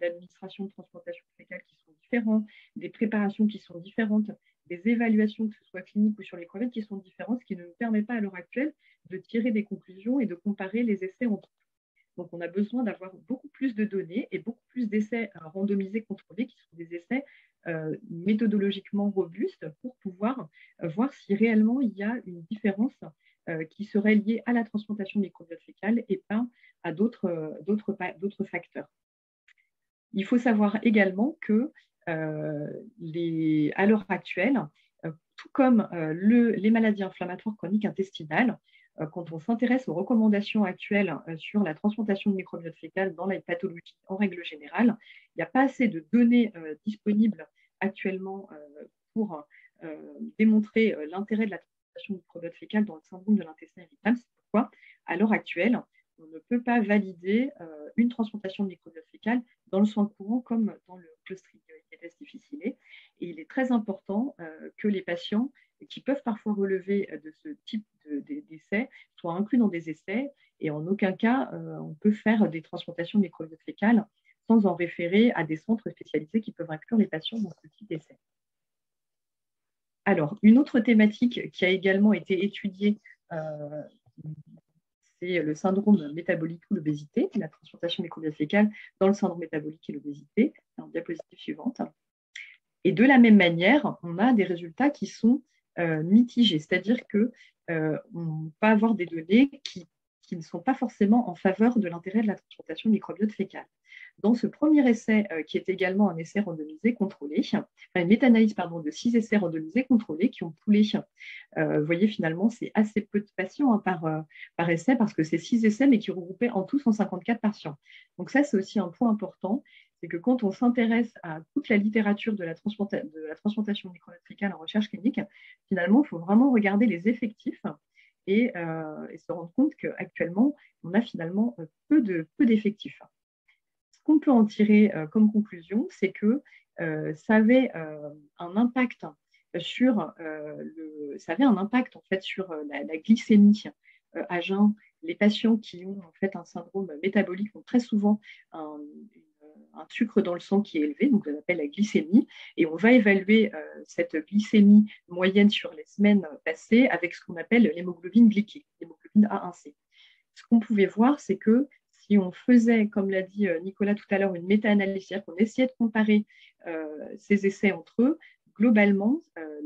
d'administration de transplantation fécale qui sont différents, des préparations qui sont différentes, des évaluations, que ce soit cliniques ou sur les crevettes, qui sont différentes, ce qui ne nous permet pas à l'heure actuelle de tirer des conclusions et de comparer les essais entre eux. Donc, on a besoin d'avoir beaucoup plus de données et beaucoup plus d'essais randomisés contrôlés, qui sont des essais méthodologiquement robustes pour pouvoir voir si réellement il y a une différence qui serait liée à la transplantation de microbiote fécal et pas à d'autres facteurs. Il faut savoir également que à l'heure actuelle, tout comme les maladies inflammatoires chroniques intestinales, quand on s'intéresse aux recommandations actuelles sur la transplantation de microbiote fécal dans les pathologies en règle générale, il n'y a pas assez de données disponibles actuellement pour démontrer l'intérêt de la transplantation de microbiote fécal dans le syndrome de l'intestin irritable. C'est pourquoi, à l'heure actuelle, on ne peut pas valider une transplantation de microbiote fécal dans le soin courant comme dans le Clostridium difficile. Et il est très important que les patients qui peuvent parfois relever de ce type d'essais soient inclus dans des essais, et en aucun cas on peut faire des transplantations de microbiote fécal sans en référer à des centres spécialisés qui peuvent inclure les patients dans ce type d'essai. Alors, une autre thématique qui a également été étudiée, c'est le syndrome métabolique ou l'obésité, la transplantation microbiote fécale dans le syndrome métabolique et l'obésité. En diapositive suivante. Et de la même manière, on a des résultats qui sont mitigés, c'est-à-dire qu'on peut avoir des données qui ne sont pas forcément en faveur de l'intérêt de la transplantation microbiote fécale. Dans ce premier essai, qui est également un essai randomisé contrôlé, une méta-analyse de 6 essais randomisés contrôlés qui ont poolé, vous voyez finalement c'est assez peu de patients par essai, parce que c'est 6 essais mais qui regroupaient en tout 154 patients. Donc ça c'est aussi un point important, c'est que quand on s'intéresse à toute la littérature de la transplantation microbiote fécale en recherche clinique, finalement il faut vraiment regarder les effectifs et se rendre compte qu'actuellement on a finalement peu d'effectifs. Ce qu'on peut en tirer comme conclusion, c'est que ça avait un impact sur la glycémie à jeun. Les patients qui ont en fait un syndrome métabolique ont très souvent un sucre dans le sang qui est élevé, donc on appelle la glycémie, et on va évaluer cette glycémie moyenne sur les semaines passées avec ce qu'on appelle l'hémoglobine glyquée, l'hémoglobine A1C. Ce qu'on pouvait voir, c'est que si on faisait, comme l'a dit Nicolas tout à l'heure, une méta-analyse, c'est-à-dire qu'on essayait de comparer ces essais entre eux, globalement,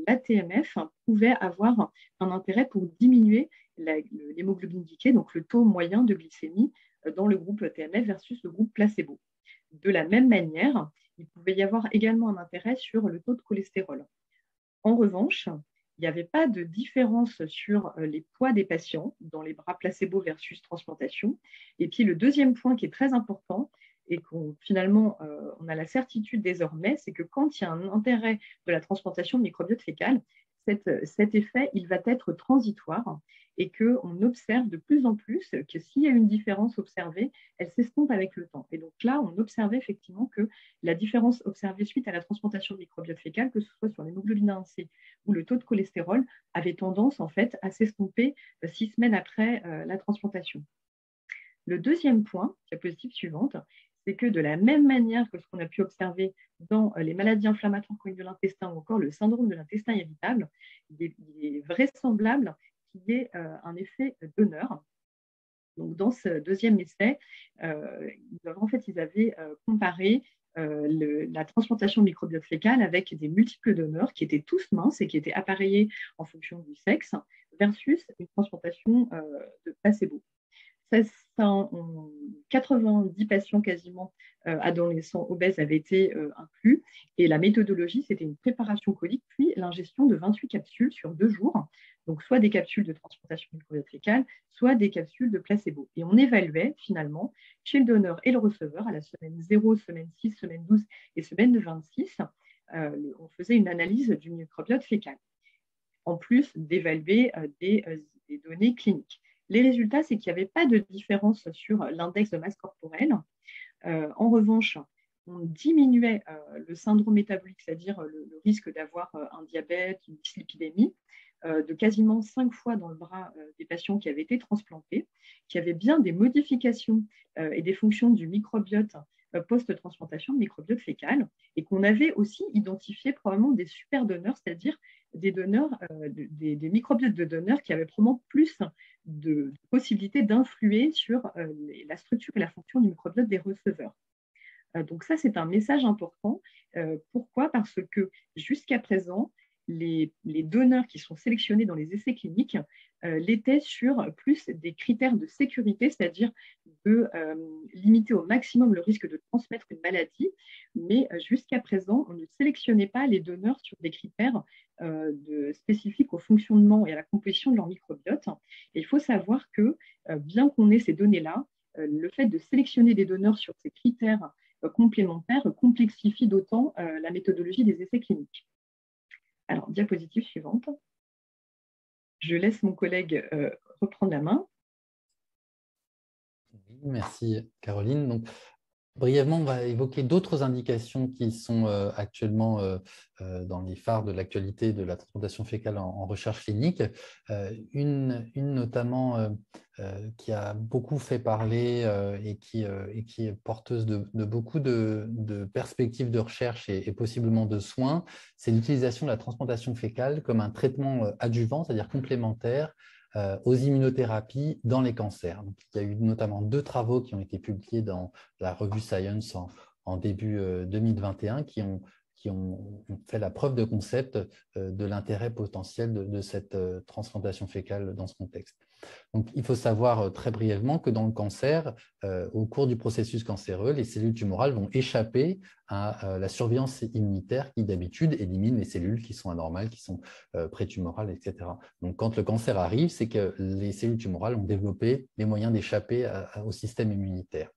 l'ATMF pouvait avoir un intérêt pour diminuer l'hémoglobine glyquée, donc le taux moyen de glycémie dans le groupe TMF versus le groupe placebo. De la même manière, il pouvait y avoir également un intérêt sur le taux de cholestérol. En revanche, il n'y avait pas de différence sur les poids des patients dans les bras placebo versus transplantation. Et puis le deuxième point qui est très important et qu'on finalement on a la certitude désormais, c'est que quand il y a un intérêt de la transplantation de microbiote fécal, cet effet, il va être transitoire et qu'on observe de plus en plus que s'il y a une différence observée, elle s'estompe avec le temps. Et donc là, on observait effectivement que la différence observée suite à la transplantation de microbiote fécal, que ce soit sur l'hémoglobine A1C ou le taux de cholestérol, avait tendance en fait à s'estomper 6 semaines après la transplantation. Le deuxième point, diapositive suivante, c'est que de la même manière que ce qu'on a pu observer dans les maladies inflammatoires chroniques de l'intestin ou encore le syndrome de l'intestin irritable, il est vraisemblable qu'il y ait un effet donneur. Donc, dans ce deuxième essai, ils avaient comparé la transplantation de microbiote fécal avec des multiples donneurs qui étaient tous minces et qui étaient appareillés en fonction du sexe versus une transplantation de placebo. 90 patients quasiment adolescents obèses avaient été inclus et la méthodologie, c'était une préparation colique puis l'ingestion de 28 capsules sur 2 jours, donc soit des capsules de transplantation de microbiote fécal, soit des capsules de placebo. Et on évaluait finalement chez le donneur et le receveur à la semaine 0, semaine 6, semaine 12 et semaine 26, on faisait une analyse du microbiote fécal, en plus d'évaluer des données cliniques. Les résultats, c'est qu'il n'y avait pas de différence sur l'index de masse corporelle. En revanche, on diminuait le syndrome métabolique, c'est-à-dire le risque d'avoir un diabète, une dyslipidémie, de quasiment 5 fois dans le bras des patients qui avaient été transplantés, qui avaient bien des modifications et des fonctions du microbiote post-transplantation, microbiote fécal, et qu'on avait aussi identifié probablement des super donneurs, c'est-à-dire des donneurs, des microbiotes de donneurs qui avaient probablement plus de possibilités d'influer sur la structure et la fonction du microbiote des receveurs. Donc ça, c'est un message important. Pourquoi? Parce que jusqu'à présent, les donneurs qui sont sélectionnés dans les essais cliniques l'étaient sur plus des critères de sécurité, c'est-à-dire de limiter au maximum le risque de transmettre une maladie, mais jusqu'à présent, on ne sélectionnait pas les donneurs sur des critères spécifiques au fonctionnement et à la composition de leur microbiote. Et il faut savoir que, bien qu'on ait ces données-là, le fait de sélectionner des donneurs sur ces critères complémentaires complexifie d'autant la méthodologie des essais cliniques. Alors, diapositive suivante. Je laisse mon collègue reprendre la main. Merci, Caroline. Donc, brièvement, on va évoquer d'autres indications qui sont actuellement dans les phares de l'actualité de la transplantation fécale en recherche clinique. Une notamment qui a beaucoup fait parler et qui est porteuse de beaucoup de perspectives de recherche et possiblement de soins, c'est l'utilisation de la transplantation fécale comme un traitement adjuvant, c'est-à-dire complémentaire, aux immunothérapies dans les cancers. Donc, il y a eu notamment 2 travaux qui ont été publiés dans la revue Science en début 2021 qui ont fait la preuve de concept de l'intérêt potentiel de cette transplantation fécale dans ce contexte. Donc, il faut savoir très brièvement que dans le cancer, au cours du processus cancéreux, les cellules tumorales vont échapper à la surveillance immunitaire qui, d'habitude, élimine les cellules qui sont anormales, qui sont prétumorales, etc. Donc, quand le cancer arrive, c'est que les cellules tumorales ont développé les moyens d'échapper au système immunitaire.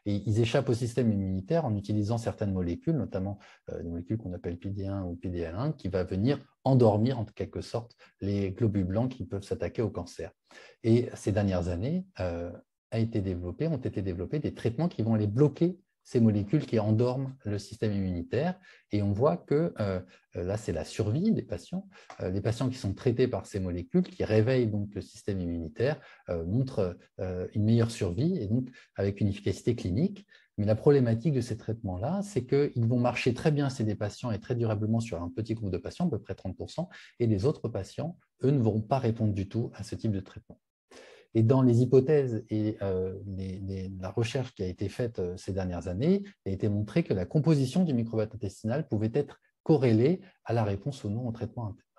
Et ils échappent au système immunitaire en utilisant certaines molécules, notamment des molécules qu'on appelle PD-1 ou PDL1, qui va venir endormir en quelque sorte les globules blancs qui peuvent s'attaquer au cancer. Et ces dernières années, ont été développés des traitements qui vont aller bloquer ces molécules qui endorment le système immunitaire. Et on voit que là, c'est la survie des patients. Les patients qui sont traités par ces molécules, qui réveillent donc le système immunitaire, montrent une meilleure survie et donc avec une efficacité clinique. Mais la problématique de ces traitements-là, c'est qu'ils vont marcher très bien chez des patients et très durablement sur un petit groupe de patients, à peu près 30%, et les autres patients, eux, ne vont pas répondre du tout à ce type de traitement. Et dans les hypothèses et la recherche qui a été faite ces dernières années, il a été montré que la composition du microbiote intestinal pouvait être corrélée à la réponse ou non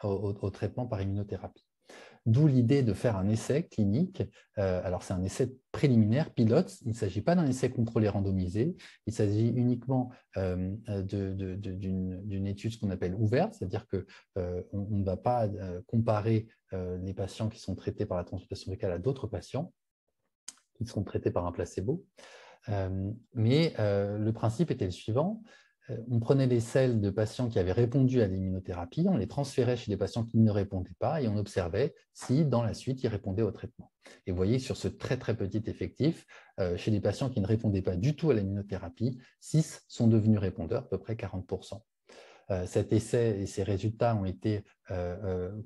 au traitement par immunothérapie. D'où l'idée de faire un essai clinique. Alors, c'est un essai préliminaire, pilote. Il ne s'agit pas d'un essai contrôlé randomisé. Il s'agit uniquement d'une étude, ce qu'on appelle ouverte, c'est-à-dire qu'on ne va pas comparer les patients qui sont traités par la transplantation fécale à d'autres patients qui seront traités par un placebo. Mais le principe était le suivant. On prenait les selles de patients qui avaient répondu à l'immunothérapie, on les transférait chez des patients qui ne répondaient pas et on observait si, dans la suite, ils répondaient au traitement. Et vous voyez, sur ce très, très petit effectif, chez des patients qui ne répondaient pas du tout à l'immunothérapie, 6 sont devenus répondeurs, à peu près 40%. Cet essai et ses résultats ont été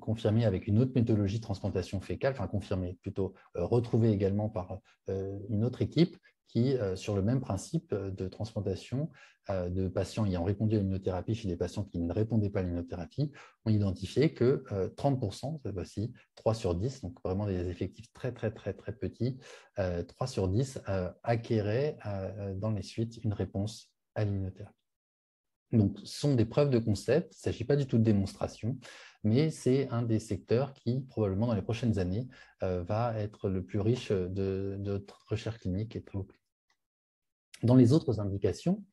confirmés avec une autre méthodologie de transplantation fécale, enfin confirmés, plutôt retrouvés également par une autre équipe qui, sur le même principe de transplantation de patients ayant répondu à l'immunothérapie chez des patients qui ne répondaient pas à l'immunothérapie, ont identifié que 30%, cette fois-ci, 3 sur 10, donc vraiment des effectifs très, très, très, très petits, 3 sur 10 acquéraient dans les suites une réponse à l'immunothérapie. Donc, ce sont des preuves de concept, il ne s'agit pas du tout de démonstration, mais c'est un des secteurs qui, probablement dans les prochaines années, va être le plus riche de recherche clinique et de travaux cliniques. Dans les autres indications,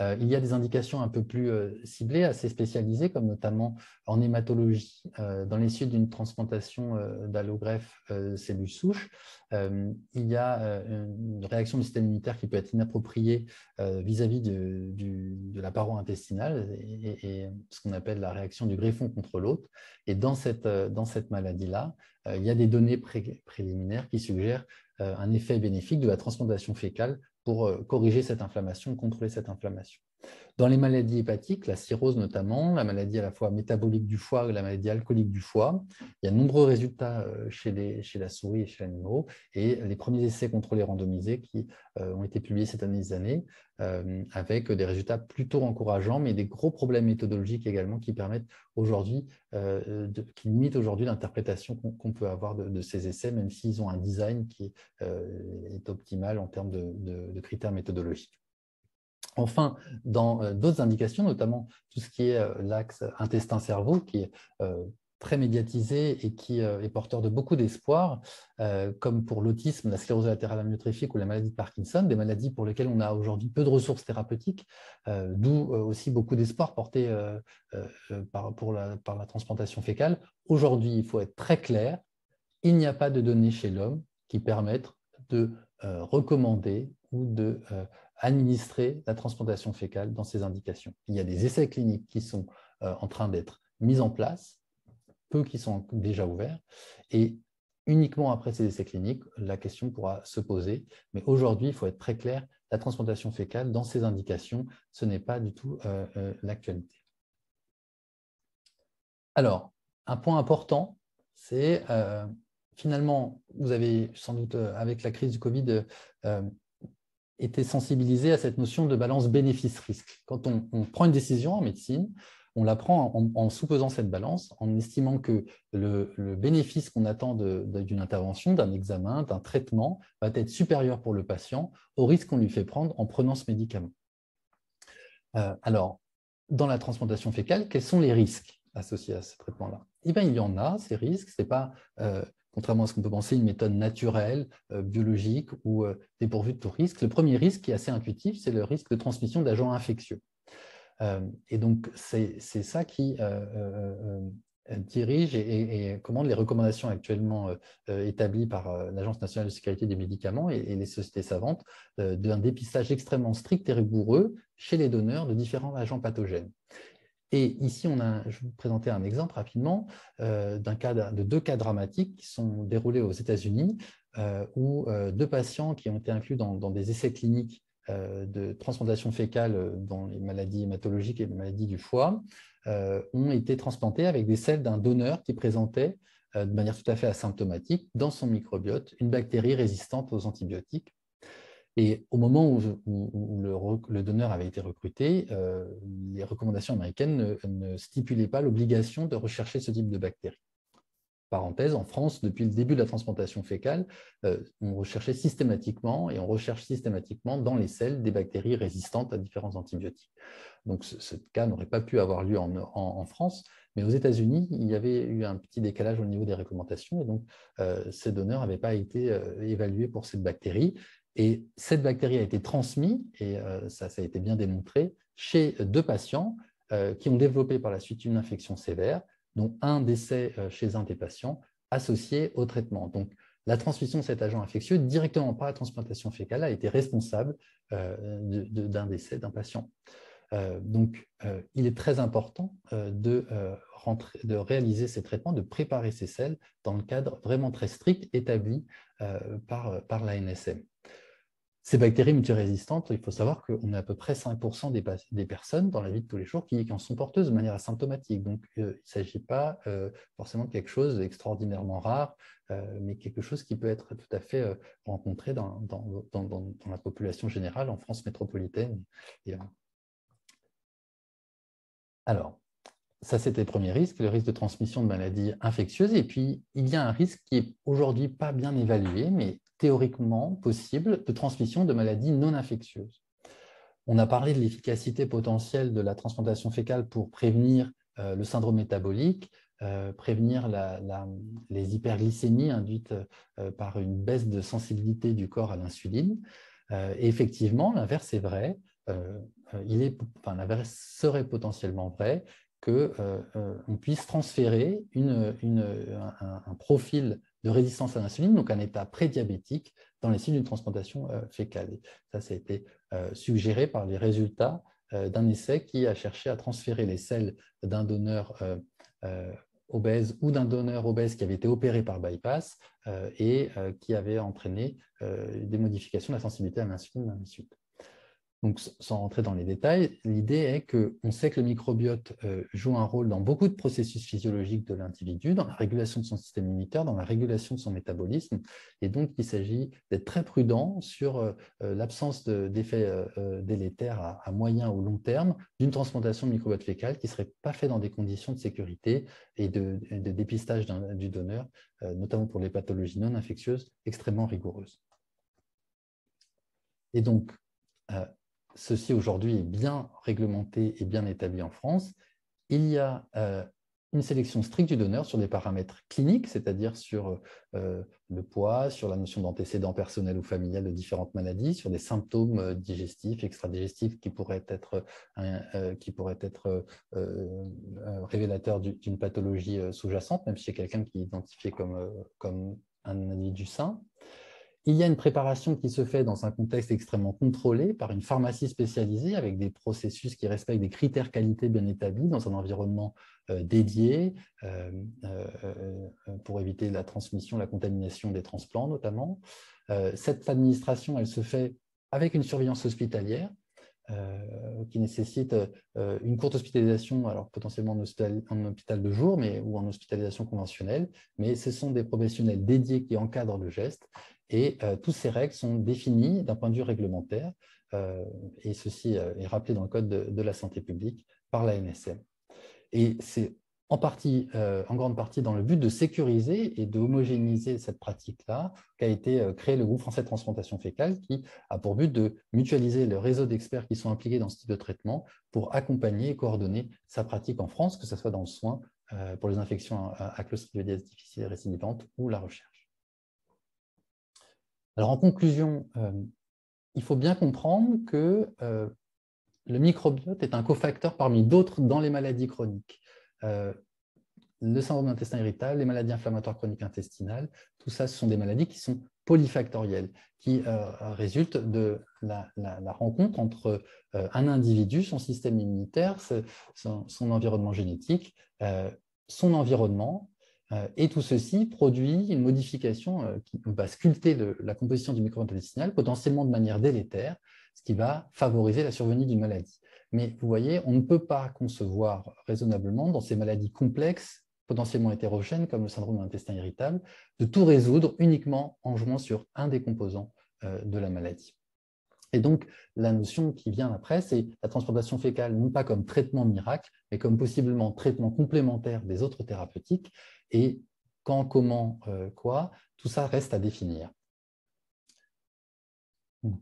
il y a des indications un peu plus ciblées, assez spécialisées, comme notamment en hématologie, dans les suites d'une transplantation d'allogreffe cellules souches. Il y a une réaction du système immunitaire qui peut être inappropriée vis-à-vis de la paroi intestinale et ce qu'on appelle la réaction du greffon contre l'hôte. Et dans cette maladie-là, il y a des données préliminaires qui suggèrent un effet bénéfique de la transplantation fécale pour corriger cette inflammation, contrôler cette inflammation. Dans les maladies hépatiques, la cirrhose notamment, la maladie à la fois métabolique du foie et la maladie alcoolique du foie, il y a de nombreux résultats chez la souris et chez l'animal, et les premiers essais contrôlés randomisés qui ont été publiés ces dernières années avec des résultats plutôt encourageants, mais des gros problèmes méthodologiques également qui permettent aujourd'hui, qui limitent aujourd'hui l'interprétation qu'on peut avoir de ces essais, même s'ils ont un design qui est optimal en termes de critères méthodologiques. Enfin, dans d'autres indications, notamment tout ce qui est l'axe intestin-cerveau, qui est très médiatisé et qui est porteur de beaucoup d'espoir, comme pour l'autisme, la sclérose latérale amyotrophique ou la maladie de Parkinson, des maladies pour lesquelles on a aujourd'hui peu de ressources thérapeutiques, d'où aussi beaucoup d'espoir porté par la transplantation fécale. Aujourd'hui, il faut être très clair, il n'y a pas de données chez l'homme qui permettent de recommander ou de administrer la transplantation fécale dans ces indications. Il y a des essais cliniques qui sont en train d'être mis en place, peu qui sont déjà ouverts, et uniquement après ces essais cliniques, la question pourra se poser. Mais aujourd'hui, il faut être très clair, la transplantation fécale dans ces indications, ce n'est pas du tout l'actualité. Alors, un point important, c'est finalement, vous avez sans doute, avec la crise du Covid, été sensibilisé à cette notion de balance bénéfice-risque. Quand on prend une décision en médecine, on la prend en sous-pesant cette balance, en estimant que le bénéfice qu'on attend d'une intervention, d'un examen, d'un traitement, va être supérieur pour le patient au risque qu'on lui fait prendre en prenant ce médicament. Alors, dans la transplantation fécale, quels sont les risques associés à ce traitement-là? Eh bien, il y en a, ces risques. Ce n'est pas, contrairement à ce qu'on peut penser, une méthode naturelle, biologique ou dépourvue de tout risque. Le premier risque qui est assez intuitif, c'est le risque de transmission d'agents infectieux. Et donc, c'est ça qui dirige et commande les recommandations actuellement établies par l'Agence nationale de sécurité des médicaments et les sociétés savantes d'un dépistage extrêmement strict et rigoureux chez les donneurs de différents agents pathogènes. Et ici, je vais vous présenter un exemple rapidement de 2 cas dramatiques qui sont déroulés aux États-Unis où 2 patients qui ont été inclus dans des essais cliniques de transplantation fécale dans les maladies hématologiques et les maladies du foie ont été transplantés avec des selles d'un donneur qui présentait de manière tout à fait asymptomatique dans son microbiote une bactérie résistante aux antibiotiques. Et au moment où le donneur avait été recruté, les recommandations américaines ne stipulaient pas l'obligation de rechercher ce type de bactéries. Parenthèse, en France, depuis le début de la transplantation fécale, on recherchait systématiquement et on recherche systématiquement dans les selles des bactéries résistantes à différents antibiotiques. Donc ce cas n'aurait pas pu avoir lieu en France, Mais aux États-Unis, il y avait eu un petit décalage au niveau des réglementations et donc ces donneurs n'avaient pas été évalués pour cette bactérie. Et cette bactérie a été transmise, et ça a été bien démontré, chez 2 patients qui ont développé par la suite une infection sévère, dont un décès chez un des patients associé au traitement. Donc, la transmission de cet agent infectieux directement par la transplantation fécale a été responsable d'un décès d'un patient. Donc, il est très important de réaliser ces traitements, de préparer ces selles dans le cadre vraiment très strict établi par l'ANSM. Ces bactéries multirésistantes, il faut savoir qu'on a à peu près 5% des personnes dans la vie de tous les jours qui en sont porteuses de manière asymptomatique. Donc, il ne s'agit pas forcément de quelque chose d'extraordinairement rare, mais quelque chose qui peut être tout à fait rencontré dans la population générale en France métropolitaine. Alors, ça, c'était le premier risque, le risque de transmission de maladies infectieuses. Et puis, il y a un risque qui est aujourd'hui pas bien évalué, mais théoriquement possible, de transmission de maladies non infectieuses. On a parlé de l'efficacité potentielle de la transplantation fécale pour prévenir le syndrome métabolique, prévenir les hyperglycémies induites par une baisse de sensibilité du corps à l'insuline. Et effectivement, l'inverse est vrai. L'inverse serait potentiellement vrai qu'on puisse transférer un profil de résistance à l'insuline, donc un état prédiabétique, dans les signes d'une transplantation fécale. Ça a été suggéré par les résultats d'un essai qui a cherché à transférer les selles d'un donneur obèse ou d'un donneur obèse qui avait été opéré par bypass et qui avait entraîné des modifications de la sensibilité à l'insuline dans la suite. Donc, sans rentrer dans les détails, l'idée est qu'on sait que le microbiote joue un rôle dans beaucoup de processus physiologiques de l'individu, dans la régulation de son système immunitaire, dans la régulation de son métabolisme, et donc il s'agit d'être très prudent sur l'absence d'effets délétères à moyen ou long terme d'une transplantation de microbiote fécal qui ne serait pas faite dans des conditions de sécurité et de dépistage du donneur, notamment pour les pathologies non infectieuses, extrêmement rigoureuses. Et donc, ceci aujourd'hui est bien réglementé et bien établi en France. Il y a une sélection stricte du donneur sur des paramètres cliniques, c'est-à-dire sur le poids, sur la notion d'antécédents personnels ou familial de différentes maladies, sur des symptômes digestifs, extradigestifs qui pourraient être révélateurs d'une pathologie sous-jacente, même si c'est quelqu'un qui est identifié comme un individu sain. Il y a une préparation qui se fait dans un contexte extrêmement contrôlé par une pharmacie spécialisée avec des processus qui respectent des critères qualité bien établis dans un environnement dédié pour éviter la transmission, la contamination des transplants notamment. Cette administration, elle se fait avec une surveillance hospitalière qui nécessite une courte hospitalisation, alors potentiellement en hôpital de jour ou en hospitalisation conventionnelle, mais ce sont des professionnels dédiés qui encadrent le geste et toutes ces règles sont définies d'un point de vue réglementaire et ceci est rappelé dans le Code de la santé publique par l'ANSM. Et c'est en grande partie dans le but de sécuriser et de homogénéiser cette pratique-là qu'a été créé le groupe français de transplantation fécale qui a pour but de mutualiser le réseau d'experts qui sont impliqués dans ce type de traitement pour accompagner et coordonner sa pratique en France, que ce soit dans le soin pour les infections à clostridiose difficile et récidivantes ou la recherche. Alors en conclusion, il faut bien comprendre que le microbiote est un cofacteur parmi d'autres dans les maladies chroniques. Le syndrome d'intestin irritable, les maladies inflammatoires chroniques intestinales, tout ça, ce sont des maladies qui sont polyfactorielles, qui résultent de la rencontre entre un individu, son système immunitaire, son environnement génétique, son environnement, et tout ceci produit une modification qui va sculpter la composition du microbiote intestinal, potentiellement de manière délétère, ce qui va favoriser la survenue d'une maladie. Mais vous voyez, on ne peut pas concevoir raisonnablement, dans ces maladies complexes, potentiellement hétérogènes, comme le syndrome de l'intestin irritable, de tout résoudre uniquement en jouant sur un des composants de la maladie. Et donc, la notion qui vient après, c'est la transplantation fécale, non pas comme traitement miracle, mais comme possiblement traitement complémentaire des autres thérapeutiques. Et quand, comment, quoi, tout ça reste à définir. Donc,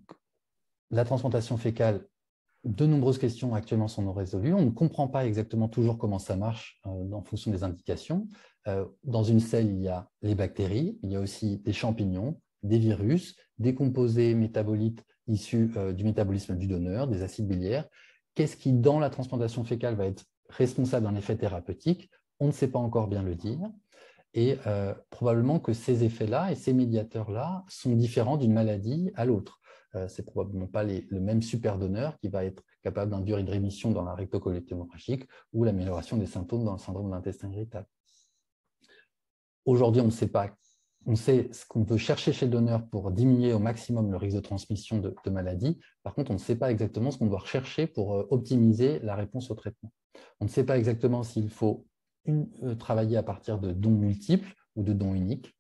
la transplantation fécale De nombreuses questions actuellement sont non résolues. On ne comprend pas exactement toujours comment ça marche en fonction des indications. Dans une selle, il y a les bactéries, il y a aussi des champignons, des virus, des composés métabolites issus du métabolisme du donneur, des acides biliaires. Qu'est-ce qui, dans la transplantation fécale, va être responsable d'un effet thérapeutique? On ne sait pas encore bien le dire. Et probablement que ces effets-là et ces médiateurs-là sont différents d'une maladie à l'autre. Ce n'est probablement pas le même superdonneur qui va être capable d'induire une rémission dans la rectocolite hémorragique ou l'amélioration des symptômes dans le syndrome de l'intestin irritable. Aujourd'hui, on ne sait pas. On sait ce qu'on peut chercher chez le donneur pour diminuer au maximum le risque de transmission de maladies. Par contre, on ne sait pas exactement ce qu'on doit rechercher pour optimiser la réponse au traitement. On ne sait pas exactement s'il faut travailler à partir de dons multiples ou de dons uniques.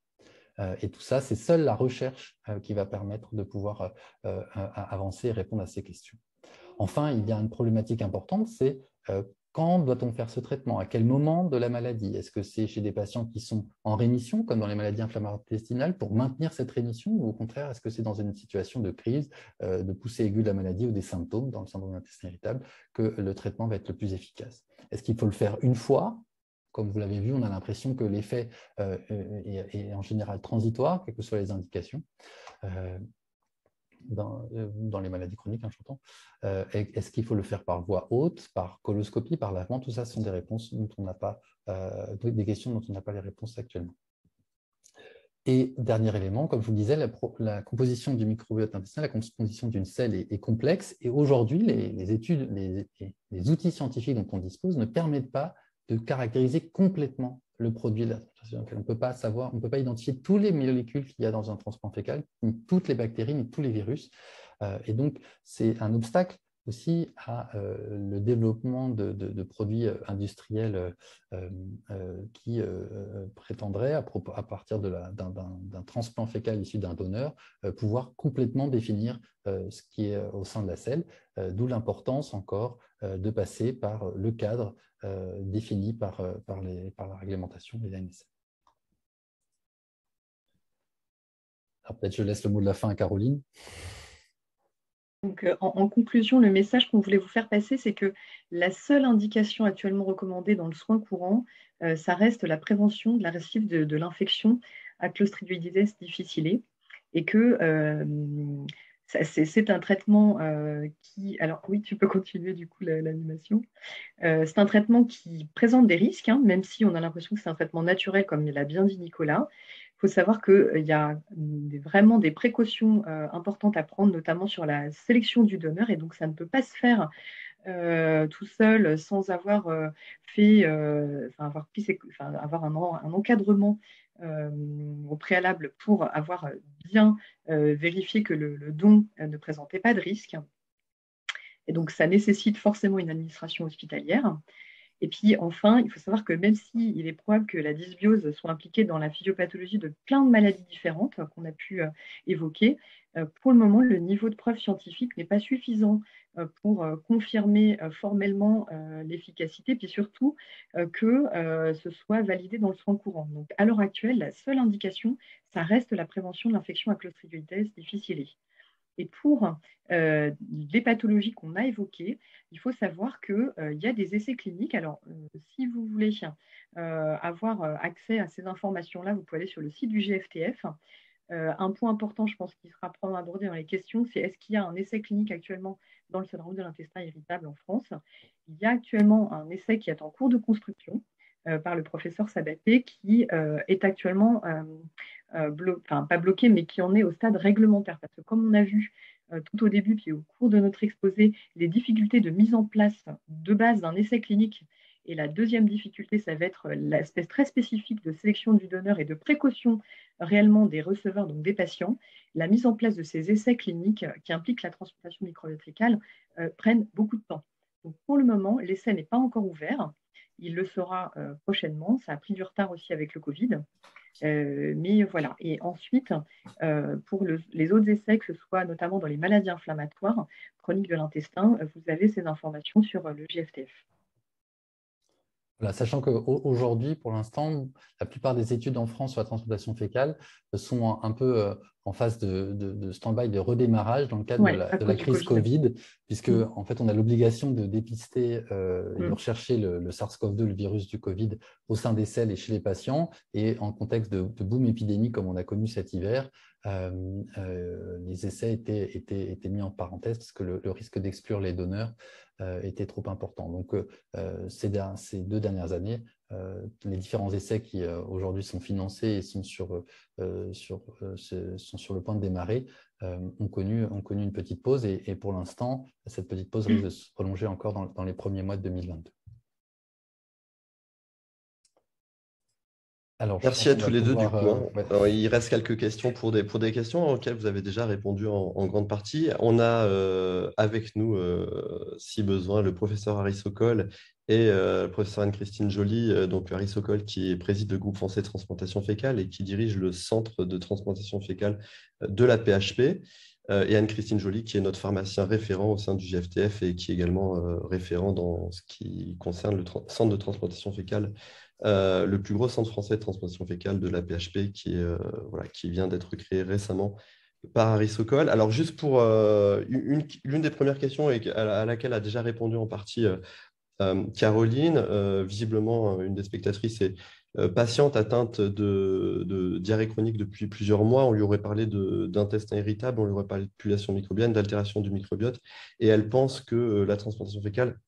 Et tout ça, c'est seule la recherche qui va permettre de pouvoir avancer et répondre à ces questions. Enfin, il y a une problématique importante, c'est quand doit-on faire ce traitement? À quel moment de la maladie? Est-ce que c'est chez des patients qui sont en rémission, comme dans les maladies inflammatoires intestinales, pour maintenir cette rémission? Ou au contraire, est-ce que c'est dans une situation de crise, de poussée aiguë de la maladie ou des symptômes dans le syndrome de l'intestin irritable que le traitement va être le plus efficace? Est-ce qu'il faut le faire une fois? Comme vous l'avez vu, on a l'impression que l'effet est en général transitoire, quelles que soient les indications. Dans les maladies chroniques, j'entends. Est-ce qu'il faut le faire par voie haute, par coloscopie, par lavement? Tout ça, ce sont des réponses dont on n'a pas, des questions dont on n'a pas les réponses actuellement. Et dernier élément, comme je vous le disais, la composition du microbiote intestinal, la composition d'une selle est complexe. Et aujourd'hui, les études, les outils scientifiques dont on dispose ne permettent pas de caractériser complètement le produit de la transplantation fécale. On ne peut pas identifier toutes les molécules qu'il y a dans un transplant fécal, ni toutes les bactéries, ni tous les virus. Et donc, c'est un obstacle aussi à le développement de produits industriels qui prétendraient, à partir d'un transplant fécal issu d'un donneur, pouvoir complètement définir ce qui est au sein de la selle, d'où l'importance encore de passer par le cadre défini par la réglementation et l'ANSM. Alors peut-être je laisse le mot de la fin à Caroline. Donc, en conclusion, le message qu'on voulait vous faire passer, c'est que la seule indication actuellement recommandée dans le soin courant, ça reste la prévention de la récidive de l'infection à Clostridioides difficile, et que c'est un traitement qui… Alors oui, tu peux continuer du coup l'animation. C'est un traitement qui présente des risques, hein, même si on a l'impression que c'est un traitement naturel, comme l'a bien dit Nicolas. Il faut savoir qu'il y a vraiment des précautions importantes à prendre, notamment sur la sélection du donneur, et donc ça ne peut pas se faire tout seul sans avoir avoir un encadrement au préalable pour avoir bien vérifié que le don ne présentait pas de risque. Et donc, ça nécessite forcément une administration hospitalière. Et puis, enfin, il faut savoir que même s'il est probable que la dysbiose soit impliquée dans la physiopathologie de plein de maladies différentes qu'on a pu évoquer, pour le moment, le niveau de preuve scientifique n'est pas suffisant pour confirmer formellement l'efficacité, puis surtout que ce soit validé dans le soin courant. Donc, à l'heure actuelle, la seule indication, ça reste la prévention de l'infection à Clostridioides difficile. Et pour les pathologies qu'on a évoquées, il faut savoir qu'il y a des essais cliniques. Alors, si vous voulez avoir accès à ces informations-là, vous pouvez aller sur le site du GFTF. Un point important, je pense, qui sera probablement abordé dans les questions, c'est est-ce qu'il y a un essai clinique actuellement dans le syndrome de l'intestin irritable en France? Il y a actuellement un essai qui est en cours de construction par le professeur Sabaté, qui est actuellement pas bloqué, mais qui en est au stade réglementaire. Parce que comme on a vu tout au début, puis au cours de notre exposé, les difficultés de mise en place de base d'un essai clinique. Et la deuxième difficulté, ça va être l'aspect très spécifique de sélection du donneur et de précaution réellement des receveurs, donc des patients. La mise en place de ces essais cliniques qui impliquent la transplantation microbiote prennent beaucoup de temps. Donc pour le moment, l'essai n'est pas encore ouvert. Il le sera prochainement. Ça a pris du retard aussi avec le Covid. Mais voilà. Et ensuite, pour les autres essais, que ce soit notamment dans les maladies inflammatoires chroniques de l'intestin, vous avez ces informations sur le GFTF. Voilà, sachant qu'aujourd'hui, pour l'instant, la plupart des études en France sur la transplantation fécale sont un peu en phase de stand-by, de redémarrage dans le cadre Ouais, à de cause la du crise Covid. Covid, puisque en fait, on a l'obligation de dépister et de Mm. rechercher le SARS-CoV-2, le virus du Covid, au sein des selles et chez les patients. Et en contexte de boom épidémique comme on a connu cet hiver, les essais étaient mis en parenthèse parce que le risque d'exclure les donneurs était trop important. Donc, ces 2 dernières années, les différents essais qui aujourd'hui sont financés et sont sur le point de démarrer ont connu une petite pause et pour l'instant, cette petite pause risque de se prolonger encore dans les premiers mois de 2022. Alors, je Merci pense à qu'on tous va les deux du pouvoir… coup, hein. Ouais. Alors, il reste quelques questions pour des questions auxquelles vous avez déjà répondu en grande partie. On a avec nous, si besoin, le professeur Harry Sokol et le professeur Anne-Christine Joly. Donc Harry Sokol qui préside le groupe français de transplantation fécale et qui dirige le centre de transplantation fécale de la PHP. Et Anne-Christine Joly qui est notre pharmacien référent au sein du GFTF et qui est également référent dans ce qui concerne le centre de transplantation fécale, le plus gros centre français de transplantation fécale de la PHP qui vient d'être créé récemment par Harry Sokol. Alors, juste pour l'une des premières questions et à laquelle a déjà répondu en partie Caroline, visiblement une des spectatrices est patiente atteinte de diarrhée chronique depuis plusieurs mois. On lui aurait parlé d'intestin irritable, on lui aurait parlé de pullulation microbienne, d'altération du microbiote, et elle pense que la transplantation fécale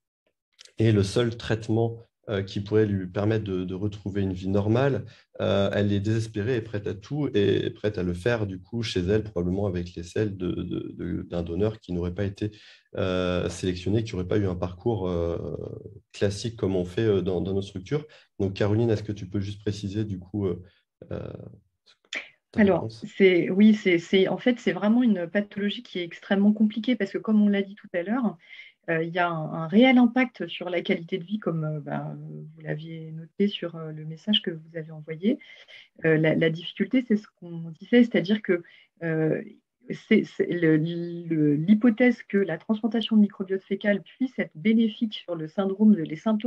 est le seul traitement qui pourrait lui permettre de retrouver une vie normale. Elle est désespérée et prête à tout et prête à le faire du coup chez elle, probablement avec les selles d'un donneur qui n'aurait pas été sélectionné, qui n'aurait pas eu un parcours classique comme on fait dans nos structures. Donc Caroline, est-ce que tu peux juste préciser du coup euh, ta Alors, réponse? oui, en fait, c'est vraiment une pathologie qui est extrêmement compliquée parce que, comme on l'a dit tout à l'heure, il y a un réel impact sur la qualité de vie, comme vous l'aviez noté sur le message que vous avez envoyé. La difficulté, c'est ce qu'on disait, c'est-à-dire que l'hypothèse que la transplantation de microbiote fécal puisse être bénéfique sur les symptômes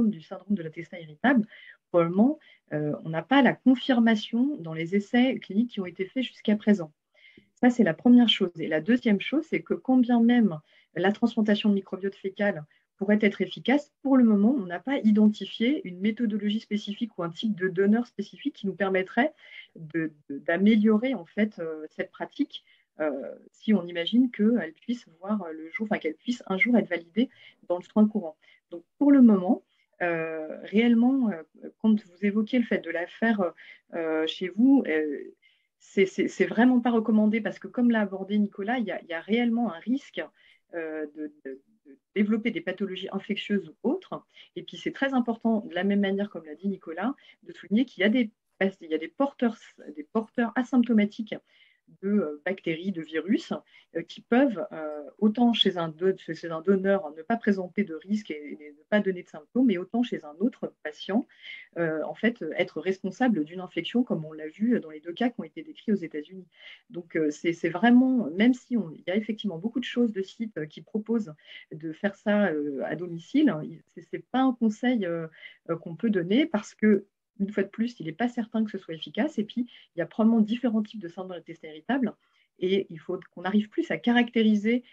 du syndrome de l'intestin irritable, probablement, on n'a pas la confirmation dans les essais cliniques qui ont été faits jusqu'à présent. Ça, c'est la première chose. Et la deuxième chose, c'est que quand bien même la transplantation de microbiote fécal pourrait être efficace, pour le moment, on n'a pas identifié une méthodologie spécifique ou un type de donneur spécifique qui nous permettrait d'améliorer en fait cette pratique si on imagine qu'elle puisse voir le jour, enfin qu'elle puisse un jour être validée dans le soin courant. Donc pour le moment, réellement, quand vous évoquiez le fait de la faire chez vous, c'est vraiment pas recommandé parce que, comme l'a abordé Nicolas, il y a réellement un risque de développer des pathologies infectieuses ou autres. Et puis, c'est très important, de la même manière, comme l'a dit Nicolas, de souligner qu'il y a des porteurs asymptomatiques de bactéries, de virus, qui peuvent, autant chez un donneur, ne pas présenter de risque et ne pas donner de symptômes, mais autant chez un autre patient, en fait, être responsable d'une infection, comme on l'a vu dans les 2 cas qui ont été décrits aux États-Unis. Donc, c'est vraiment, même si il y a effectivement beaucoup de choses, de sites qui proposent de faire ça à domicile, ce n'est pas un conseil qu'on peut donner parce que, une fois de plus, il n'est pas certain que ce soit efficace. Et puis, il y a probablement différents types de syndrome d'intestin irritable. Et il faut qu'on arrive plus à caractériser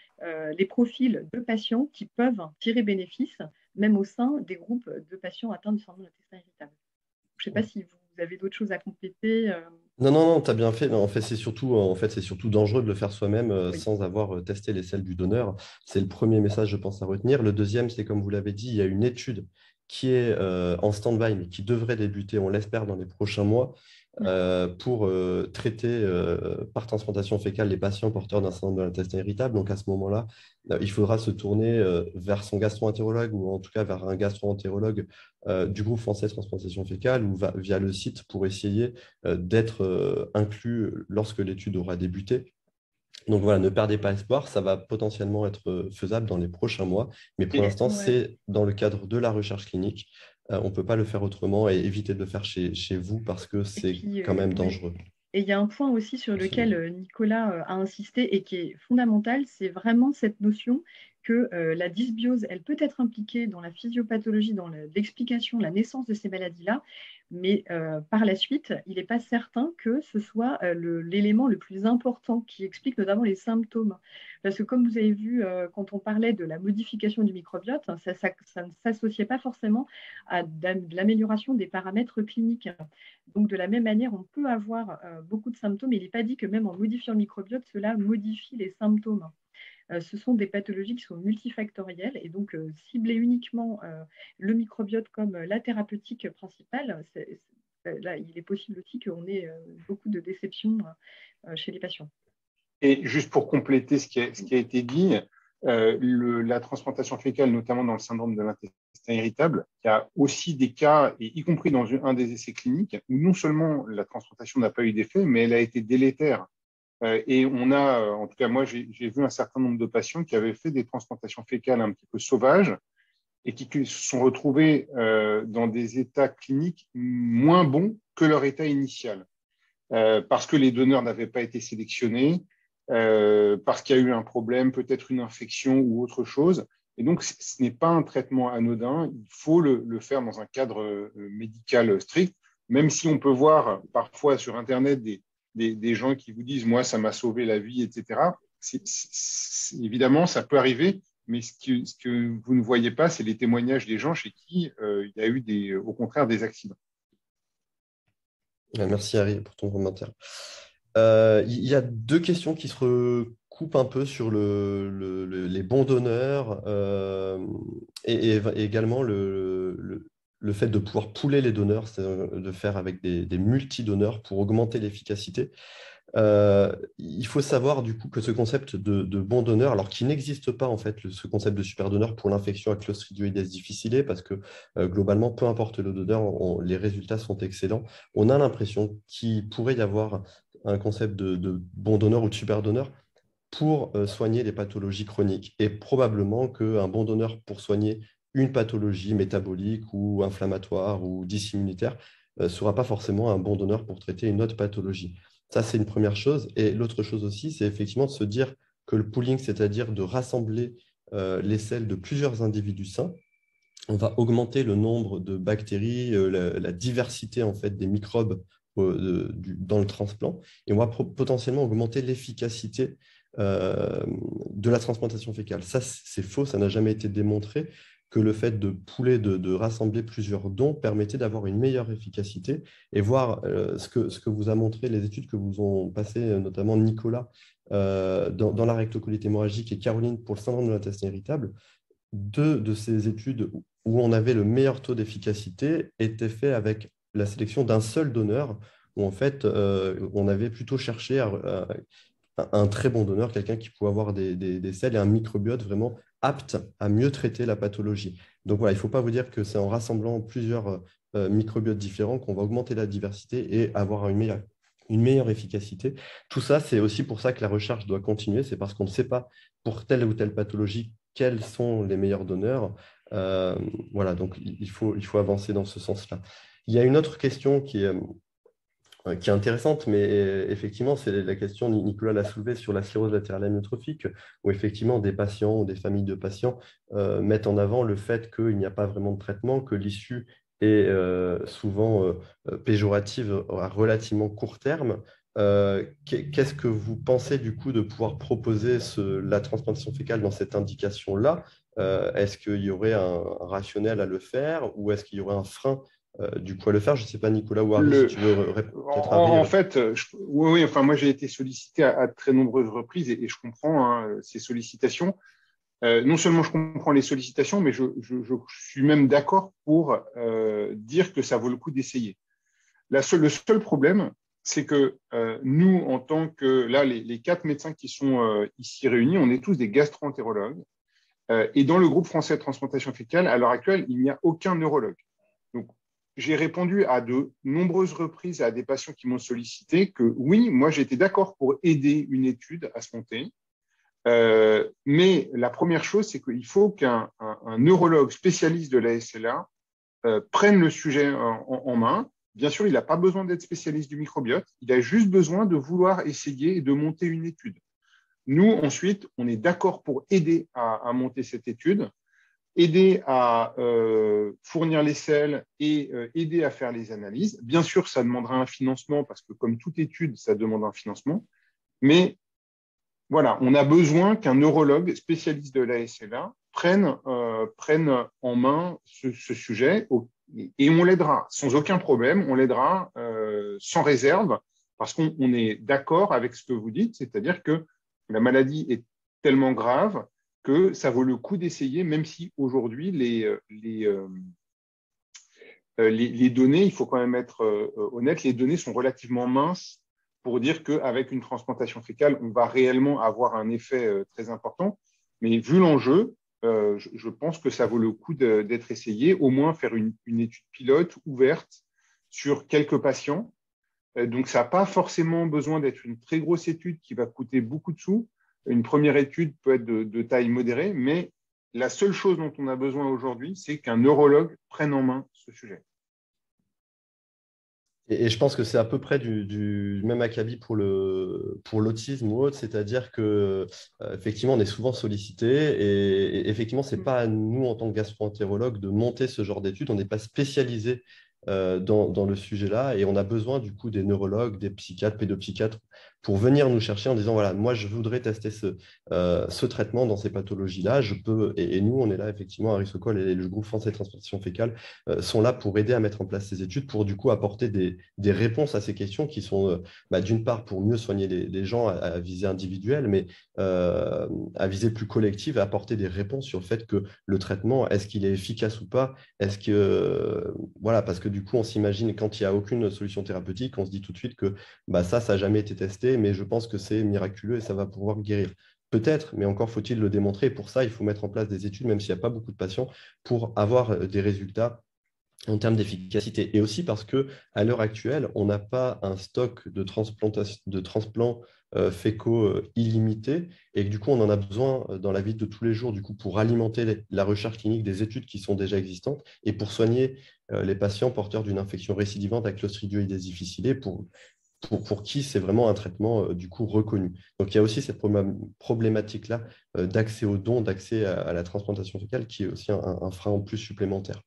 les profils de patients qui peuvent tirer bénéfice, même au sein des groupes de patients atteints du syndrome d'intestin irritable. Je ne sais pas si vous avez d'autres choses à compléter. Non, non, non, tu as bien fait. Mais en fait, c'est surtout dangereux de le faire soi-même Oui. sans avoir testé les selles du donneur. C'est le premier message, je pense, à retenir. Le deuxième, c'est comme vous l'avez dit, il y a une étude qui est en stand-by, mais qui devrait débuter, on l'espère, dans les prochains mois, pour traiter par transplantation fécale les patients porteurs d'un syndrome de l'intestin irritable. Donc à ce moment-là, il faudra se tourner vers son gastro-entérologue ou en tout cas vers un gastro-entérologue du groupe français de transplantation fécale ou via le site pour essayer d'être inclus lorsque l'étude aura débuté. Donc voilà, ne perdez pas espoir, ça va potentiellement être faisable dans les prochains mois, mais pour l'instant, Ouais. c'est dans le cadre de la recherche clinique. On ne peut pas le faire autrement et éviter de le faire chez vous parce que Et c'est puis, quand même oui. dangereux. Et il y a un point aussi sur Absolument. lequel Nicolas a insisté et qui est fondamental, c'est vraiment cette notion que la dysbiose, elle peut être impliquée dans la physiopathologie, dans l'explication de la naissance de ces maladies-là, mais par la suite, il n'est pas certain que ce soit l'élément le plus important qui explique notamment les symptômes. Parce que comme vous avez vu, quand on parlait de la modification du microbiote, ça ne s'associait pas forcément à de l'amélioration des paramètres cliniques. Donc de la même manière, on peut avoir beaucoup de symptômes, et il n'est pas dit que même en modifiant le microbiote, cela modifie les symptômes. Ce sont des pathologies qui sont multifactorielles, et donc cibler uniquement le microbiote comme la thérapeutique principale, là, il est possible aussi qu'on ait beaucoup de déceptions chez les patients. Et juste pour compléter ce qui a été dit, la transplantation fécale, notamment dans le syndrome de l'intestin irritable, il y a aussi des cas, et y compris dans un des essais cliniques, où non seulement la transplantation n'a pas eu d'effet, mais elle a été délétère. Et on a, en tout cas moi, j'ai vu un certain nombre de patients qui avaient fait des transplantations fécales un petit peu sauvages et qui se sont retrouvés dans des états cliniques moins bons que leur état initial, parce que les donneurs n'avaient pas été sélectionnés, parce qu'il y a eu un problème, peut-être une infection ou autre chose. Et donc, ce n'est pas un traitement anodin, il faut le faire dans un cadre médical strict, même si on peut voir parfois sur Internet des gens qui vous disent « moi, ça m'a sauvé la vie », etc. Évidemment, ça peut arriver, mais ce que vous ne voyez pas, c'est les témoignages des gens chez qui il y a eu au contraire des accidents. Merci Harry pour ton commentaire. Il y a deux questions qui se recoupent un peu sur les bons donneurs et également le fait de pouvoir pooler les donneurs, c'est de faire avec des multi-donneurs pour augmenter l'efficacité. Il faut savoir du coup que ce concept de bon donneur, alors qu'il n'existe pas en fait ce concept de super donneur pour l'infection à Clostridioides difficile, parce que globalement, peu importe le donneur, les résultats sont excellents. On a l'impression qu'il pourrait y avoir un concept de bon donneur ou de super donneur pour soigner les pathologies chroniques, et probablement qu'un bon donneur pour soigner une pathologie métabolique ou inflammatoire ou dysimmunitaire ne sera pas forcément un bon donneur pour traiter une autre pathologie. Ça, c'est une première chose. Et l'autre chose aussi, c'est effectivement de se dire que le pooling, c'est-à-dire de rassembler les selles de plusieurs individus sains, on va augmenter le nombre de bactéries, la diversité en fait, des microbes dans le transplant, et on va potentiellement augmenter l'efficacité de la transplantation fécale. Ça, c'est faux, ça n'a jamais été démontré que le fait de pooler, de rassembler plusieurs dons permettait d'avoir une meilleure efficacité, et voir ce que vous a montré les études que vous ont passées, notamment Nicolas, dans la rectocolite hémorragique, et Caroline pour le syndrome de l'intestin irritable. Deux de ces études où on avait le meilleur taux d'efficacité étaient faits avec la sélection d'un seul donneur, où en fait on avait plutôt cherché un très bon donneur, quelqu'un qui pouvait avoir des selles et un microbiote vraiment apte à mieux traiter la pathologie. Donc voilà, il ne faut pas vous dire que c'est en rassemblant plusieurs microbiotes différents qu'on va augmenter la diversité et avoir une meilleure efficacité. Tout ça, c'est aussi pour ça que la recherche doit continuer, c'est parce qu'on ne sait pas pour telle ou telle pathologie quels sont les meilleurs donneurs. Voilà, donc il faut avancer dans ce sens-là. Il y a une autre question qui est intéressante, mais effectivement, c'est la question, Nicolas l'a soulevée, sur la sclérose latérale amyotrophique, où effectivement des patients ou des familles de patients mettent en avant le fait qu'il n'y a pas vraiment de traitement, que l'issue est souvent péjorative à relativement court terme. Qu'est-ce que vous pensez du coup de pouvoir proposer la transplantation fécale dans cette indication-là? Est-ce qu'il y aurait un rationnel à le faire, ou est-ce qu'il y aurait un frein du coup à le faire? Je ne sais pas, Nicolas ou Harry, si tu veux peut-être en fait, oui, enfin, moi j'ai été sollicité à très nombreuses reprises, et je comprends ces sollicitations. Non seulement je comprends les sollicitations, mais je suis même d'accord pour dire que ça vaut le coup d'essayer. Le seul problème, c'est que nous, en tant que, là, les 4 médecins qui sont ici réunis, on est tous des gastro-entérologues. Et dans le groupe français de transplantation fécale, à l'heure actuelle, il n'y a aucun neurologue. Donc, j'ai répondu à de nombreuses reprises à des patients qui m'ont sollicité que oui, moi, j'étais d'accord pour aider une étude à se monter. Mais la première chose, c'est qu'il faut qu'un neurologue spécialiste de la SLA prenne le sujet en main. Bien sûr, il n'a pas besoin d'être spécialiste du microbiote, il a juste besoin de vouloir essayer et de monter une étude. Nous, ensuite, on est d'accord pour aider à monter cette étude, aider à fournir les selles et aider à faire les analyses. Bien sûr, ça demandera un financement parce que comme toute étude, ça demande un financement. Mais voilà, on a besoin qu'un neurologue spécialiste de la SLA prenne en main ce sujet et on l'aidera sans aucun problème, on l'aidera sans réserve parce qu'on est d'accord avec ce que vous dites, c'est-à-dire que la maladie est tellement grave que ça vaut le coup d'essayer, même si aujourd'hui, les données, il faut quand même être honnête, les données sont relativement minces pour dire qu'avec une transplantation fécale, on va réellement avoir un effet très important. Mais vu l'enjeu, je pense que ça vaut le coup d'être essayé, au moins faire une étude pilote ouverte sur quelques patients. Donc, ça n'a pas forcément besoin d'être une très grosse étude qui va coûter beaucoup de sous. Une première étude peut être de taille modérée, mais la seule chose dont on a besoin aujourd'hui, c'est qu'un neurologue prenne en main ce sujet. Et je pense que c'est à peu près du même acabit pour l'autisme ou autre, c'est-à-dire que effectivement, on est souvent sollicité et effectivement, ce n'est pas à nous, en tant que gastro-entérologue, de monter ce genre d'études. On n'est pas spécialisé dans le sujet-là et on a besoin du coup des neurologues, des psychiatres, pédopsychiatres pour venir nous chercher en disant, voilà, moi, je voudrais tester ce traitement dans ces pathologies-là. Je peux, et nous, on est là, effectivement, à Risocol et le groupe français de transplantation fécale sont là pour aider à mettre en place ces études, pour du coup apporter des réponses à ces questions qui sont, d'une part, pour mieux soigner les gens à visée individuelle, mais à visée plus collective, à apporter des réponses sur le fait que le traitement, est-ce qu'il est efficace ou pas? Est-ce que, voilà, parce que du coup, on s'imagine, quand il n'y a aucune solution thérapeutique, on se dit tout de suite que ça n'a jamais été testé, mais je pense que c'est miraculeux et ça va pouvoir guérir. Peut-être, mais encore faut-il le démontrer. Et pour ça, il faut mettre en place des études, même s'il n'y a pas beaucoup de patients, pour avoir des résultats en termes d'efficacité. Et aussi parce qu'à l'heure actuelle, on n'a pas un stock de transplants fécaux illimité et que du coup, on en a besoin dans la vie de tous les jours du coup, pour alimenter la recherche clinique des études qui sont déjà existantes et pour soigner les patients porteurs d'une infection récidivante à Clostridioides difficile pour qui c'est vraiment un traitement du coup reconnu. Donc il y a aussi cette problématique-là d'accès aux dons, d'accès à la transplantation fécale qui est aussi un frein en plus supplémentaire.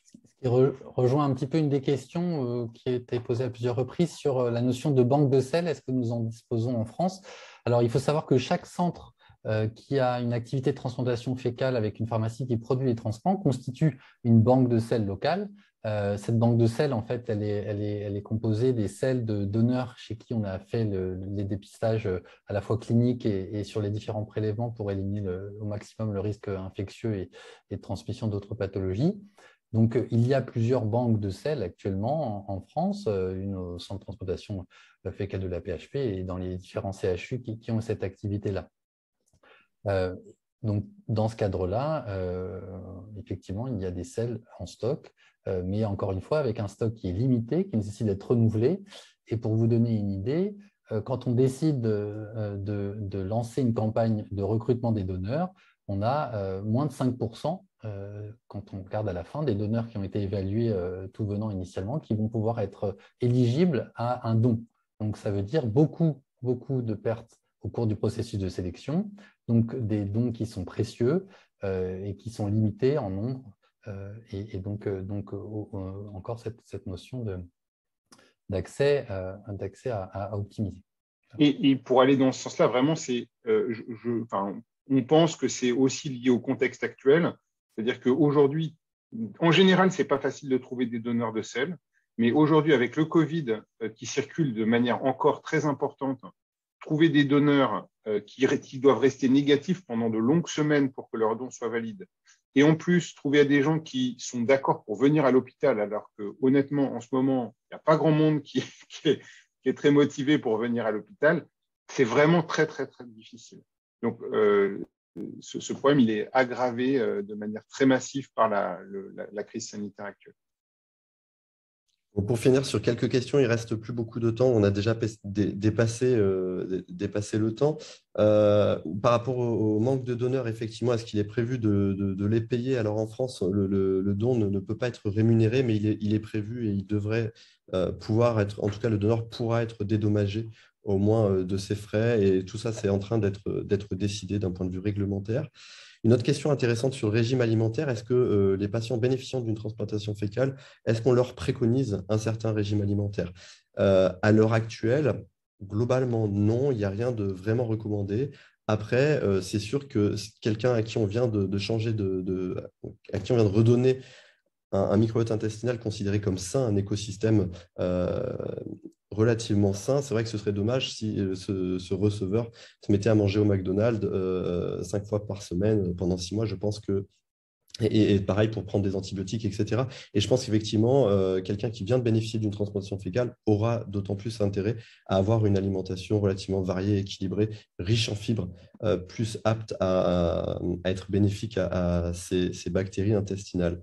Ce qui rejoint un petit peu une des questions qui a été posée à plusieurs reprises sur la notion de banque de selles. Est-ce que nous en disposons en France? Alors, il faut savoir que chaque centre qui a une activité de transplantation fécale avec une pharmacie qui produit les transplants constitue une banque de selles locale. Cette banque de selles, en fait, elle est composée des selles de donneurs chez qui on a fait les dépistages à la fois cliniques et sur les différents prélèvements pour éliminer au maximum le risque infectieux et de transmission d'autres pathologies. Donc, il y a plusieurs banques de selles actuellement en France, une au centre de transplantation fécale de la PHP et dans les différents CHU qui ont cette activité-là. Donc, dans ce cadre-là, effectivement, il y a des selles en stock, mais encore une fois, avec un stock qui est limité, qui nécessite d'être renouvelé. Et pour vous donner une idée, quand on décide de lancer une campagne de recrutement des donneurs, on a moins de 5%, quand on regarde à la fin, des donneurs qui ont été évalués tout venant initialement, qui vont pouvoir être éligibles à un don. Donc, ça veut dire beaucoup de pertes au cours du processus de sélection, donc des dons qui sont précieux et qui sont limités en nombre, et donc encore cette notion d'accès à optimiser. Et pour aller dans ce sens-là, vraiment, on pense que c'est aussi lié au contexte actuel, c'est-à-dire qu'aujourd'hui, en général, ce n'est pas facile de trouver des donneurs de selles, mais aujourd'hui, avec le Covid qui circule de manière encore très importante, trouver des donneurs qui doivent rester négatifs pendant de longues semaines pour que leur don soit valide, et en plus, trouver des gens qui sont d'accord pour venir à l'hôpital, alors que honnêtement, en ce moment, il n'y a pas grand monde qui est très motivé pour venir à l'hôpital, c'est vraiment très, très, très difficile. Donc, ce problème, il est aggravé de manière très massive par la crise sanitaire actuelle. Pour finir sur quelques questions, il ne reste plus beaucoup de temps. On a déjà dépassé le temps. Par rapport au manque de donneurs, effectivement, est-ce qu'il est prévu de les payer? Alors en France, le don ne peut pas être rémunéré, mais il est prévu et il devrait pouvoir être, en tout cas le donneur pourra être dédommagé au moins de ses frais. Et tout ça, c'est en train d'être décidé d'un point de vue réglementaire. Une autre question intéressante sur le régime alimentaire, est-ce que les patients bénéficiant d'une transplantation fécale, est-ce qu'on leur préconise un certain régime alimentaire? À l'heure actuelle, globalement, non, il n'y a rien de vraiment recommandé. Après, c'est sûr que quelqu'un à qui on vient de changer à qui on vient de redonner un microbiote intestinal considéré comme sain, un écosystème relativement sain, c'est vrai que ce serait dommage si ce receveur se mettait à manger au McDonald's 5 fois par semaine pendant 6 mois. Je pense que et pareil pour prendre des antibiotiques, etc. Et je pense qu'effectivement, quelqu'un qui vient de bénéficier d'une transplantation fécale aura d'autant plus intérêt à avoir une alimentation relativement variée, équilibrée, riche en fibres, plus apte à être bénéfique à ces bactéries intestinales.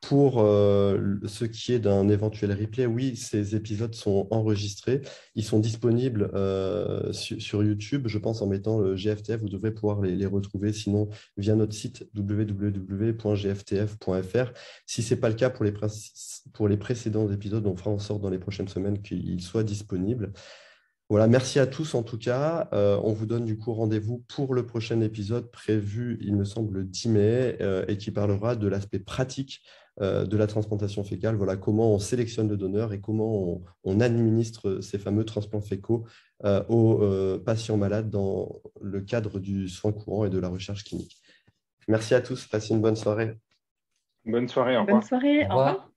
Pour ce qui est d'un éventuel replay, oui, ces épisodes sont enregistrés. Ils sont disponibles sur YouTube. Je pense en mettant le GFTF, vous devrez pouvoir les retrouver. Sinon, via notre site www.gftf.fr. Si ce n'est pas le cas pour les précédents épisodes, on fera en sorte dans les prochaines semaines qu'ils soient disponibles. Voilà, merci à tous en tout cas. On vous donne du coup rendez-vous pour le prochain épisode prévu, il me semble, le 10 mai et qui parlera de l'aspect pratique de la transplantation fécale. Voilà comment on sélectionne le donneur et comment on administre ces fameux transplants fécaux aux patients malades dans le cadre du soin courant et de la recherche clinique. Merci à tous, passez une bonne soirée. Bonne soirée, au Bonne revoir. soirée, Au revoir.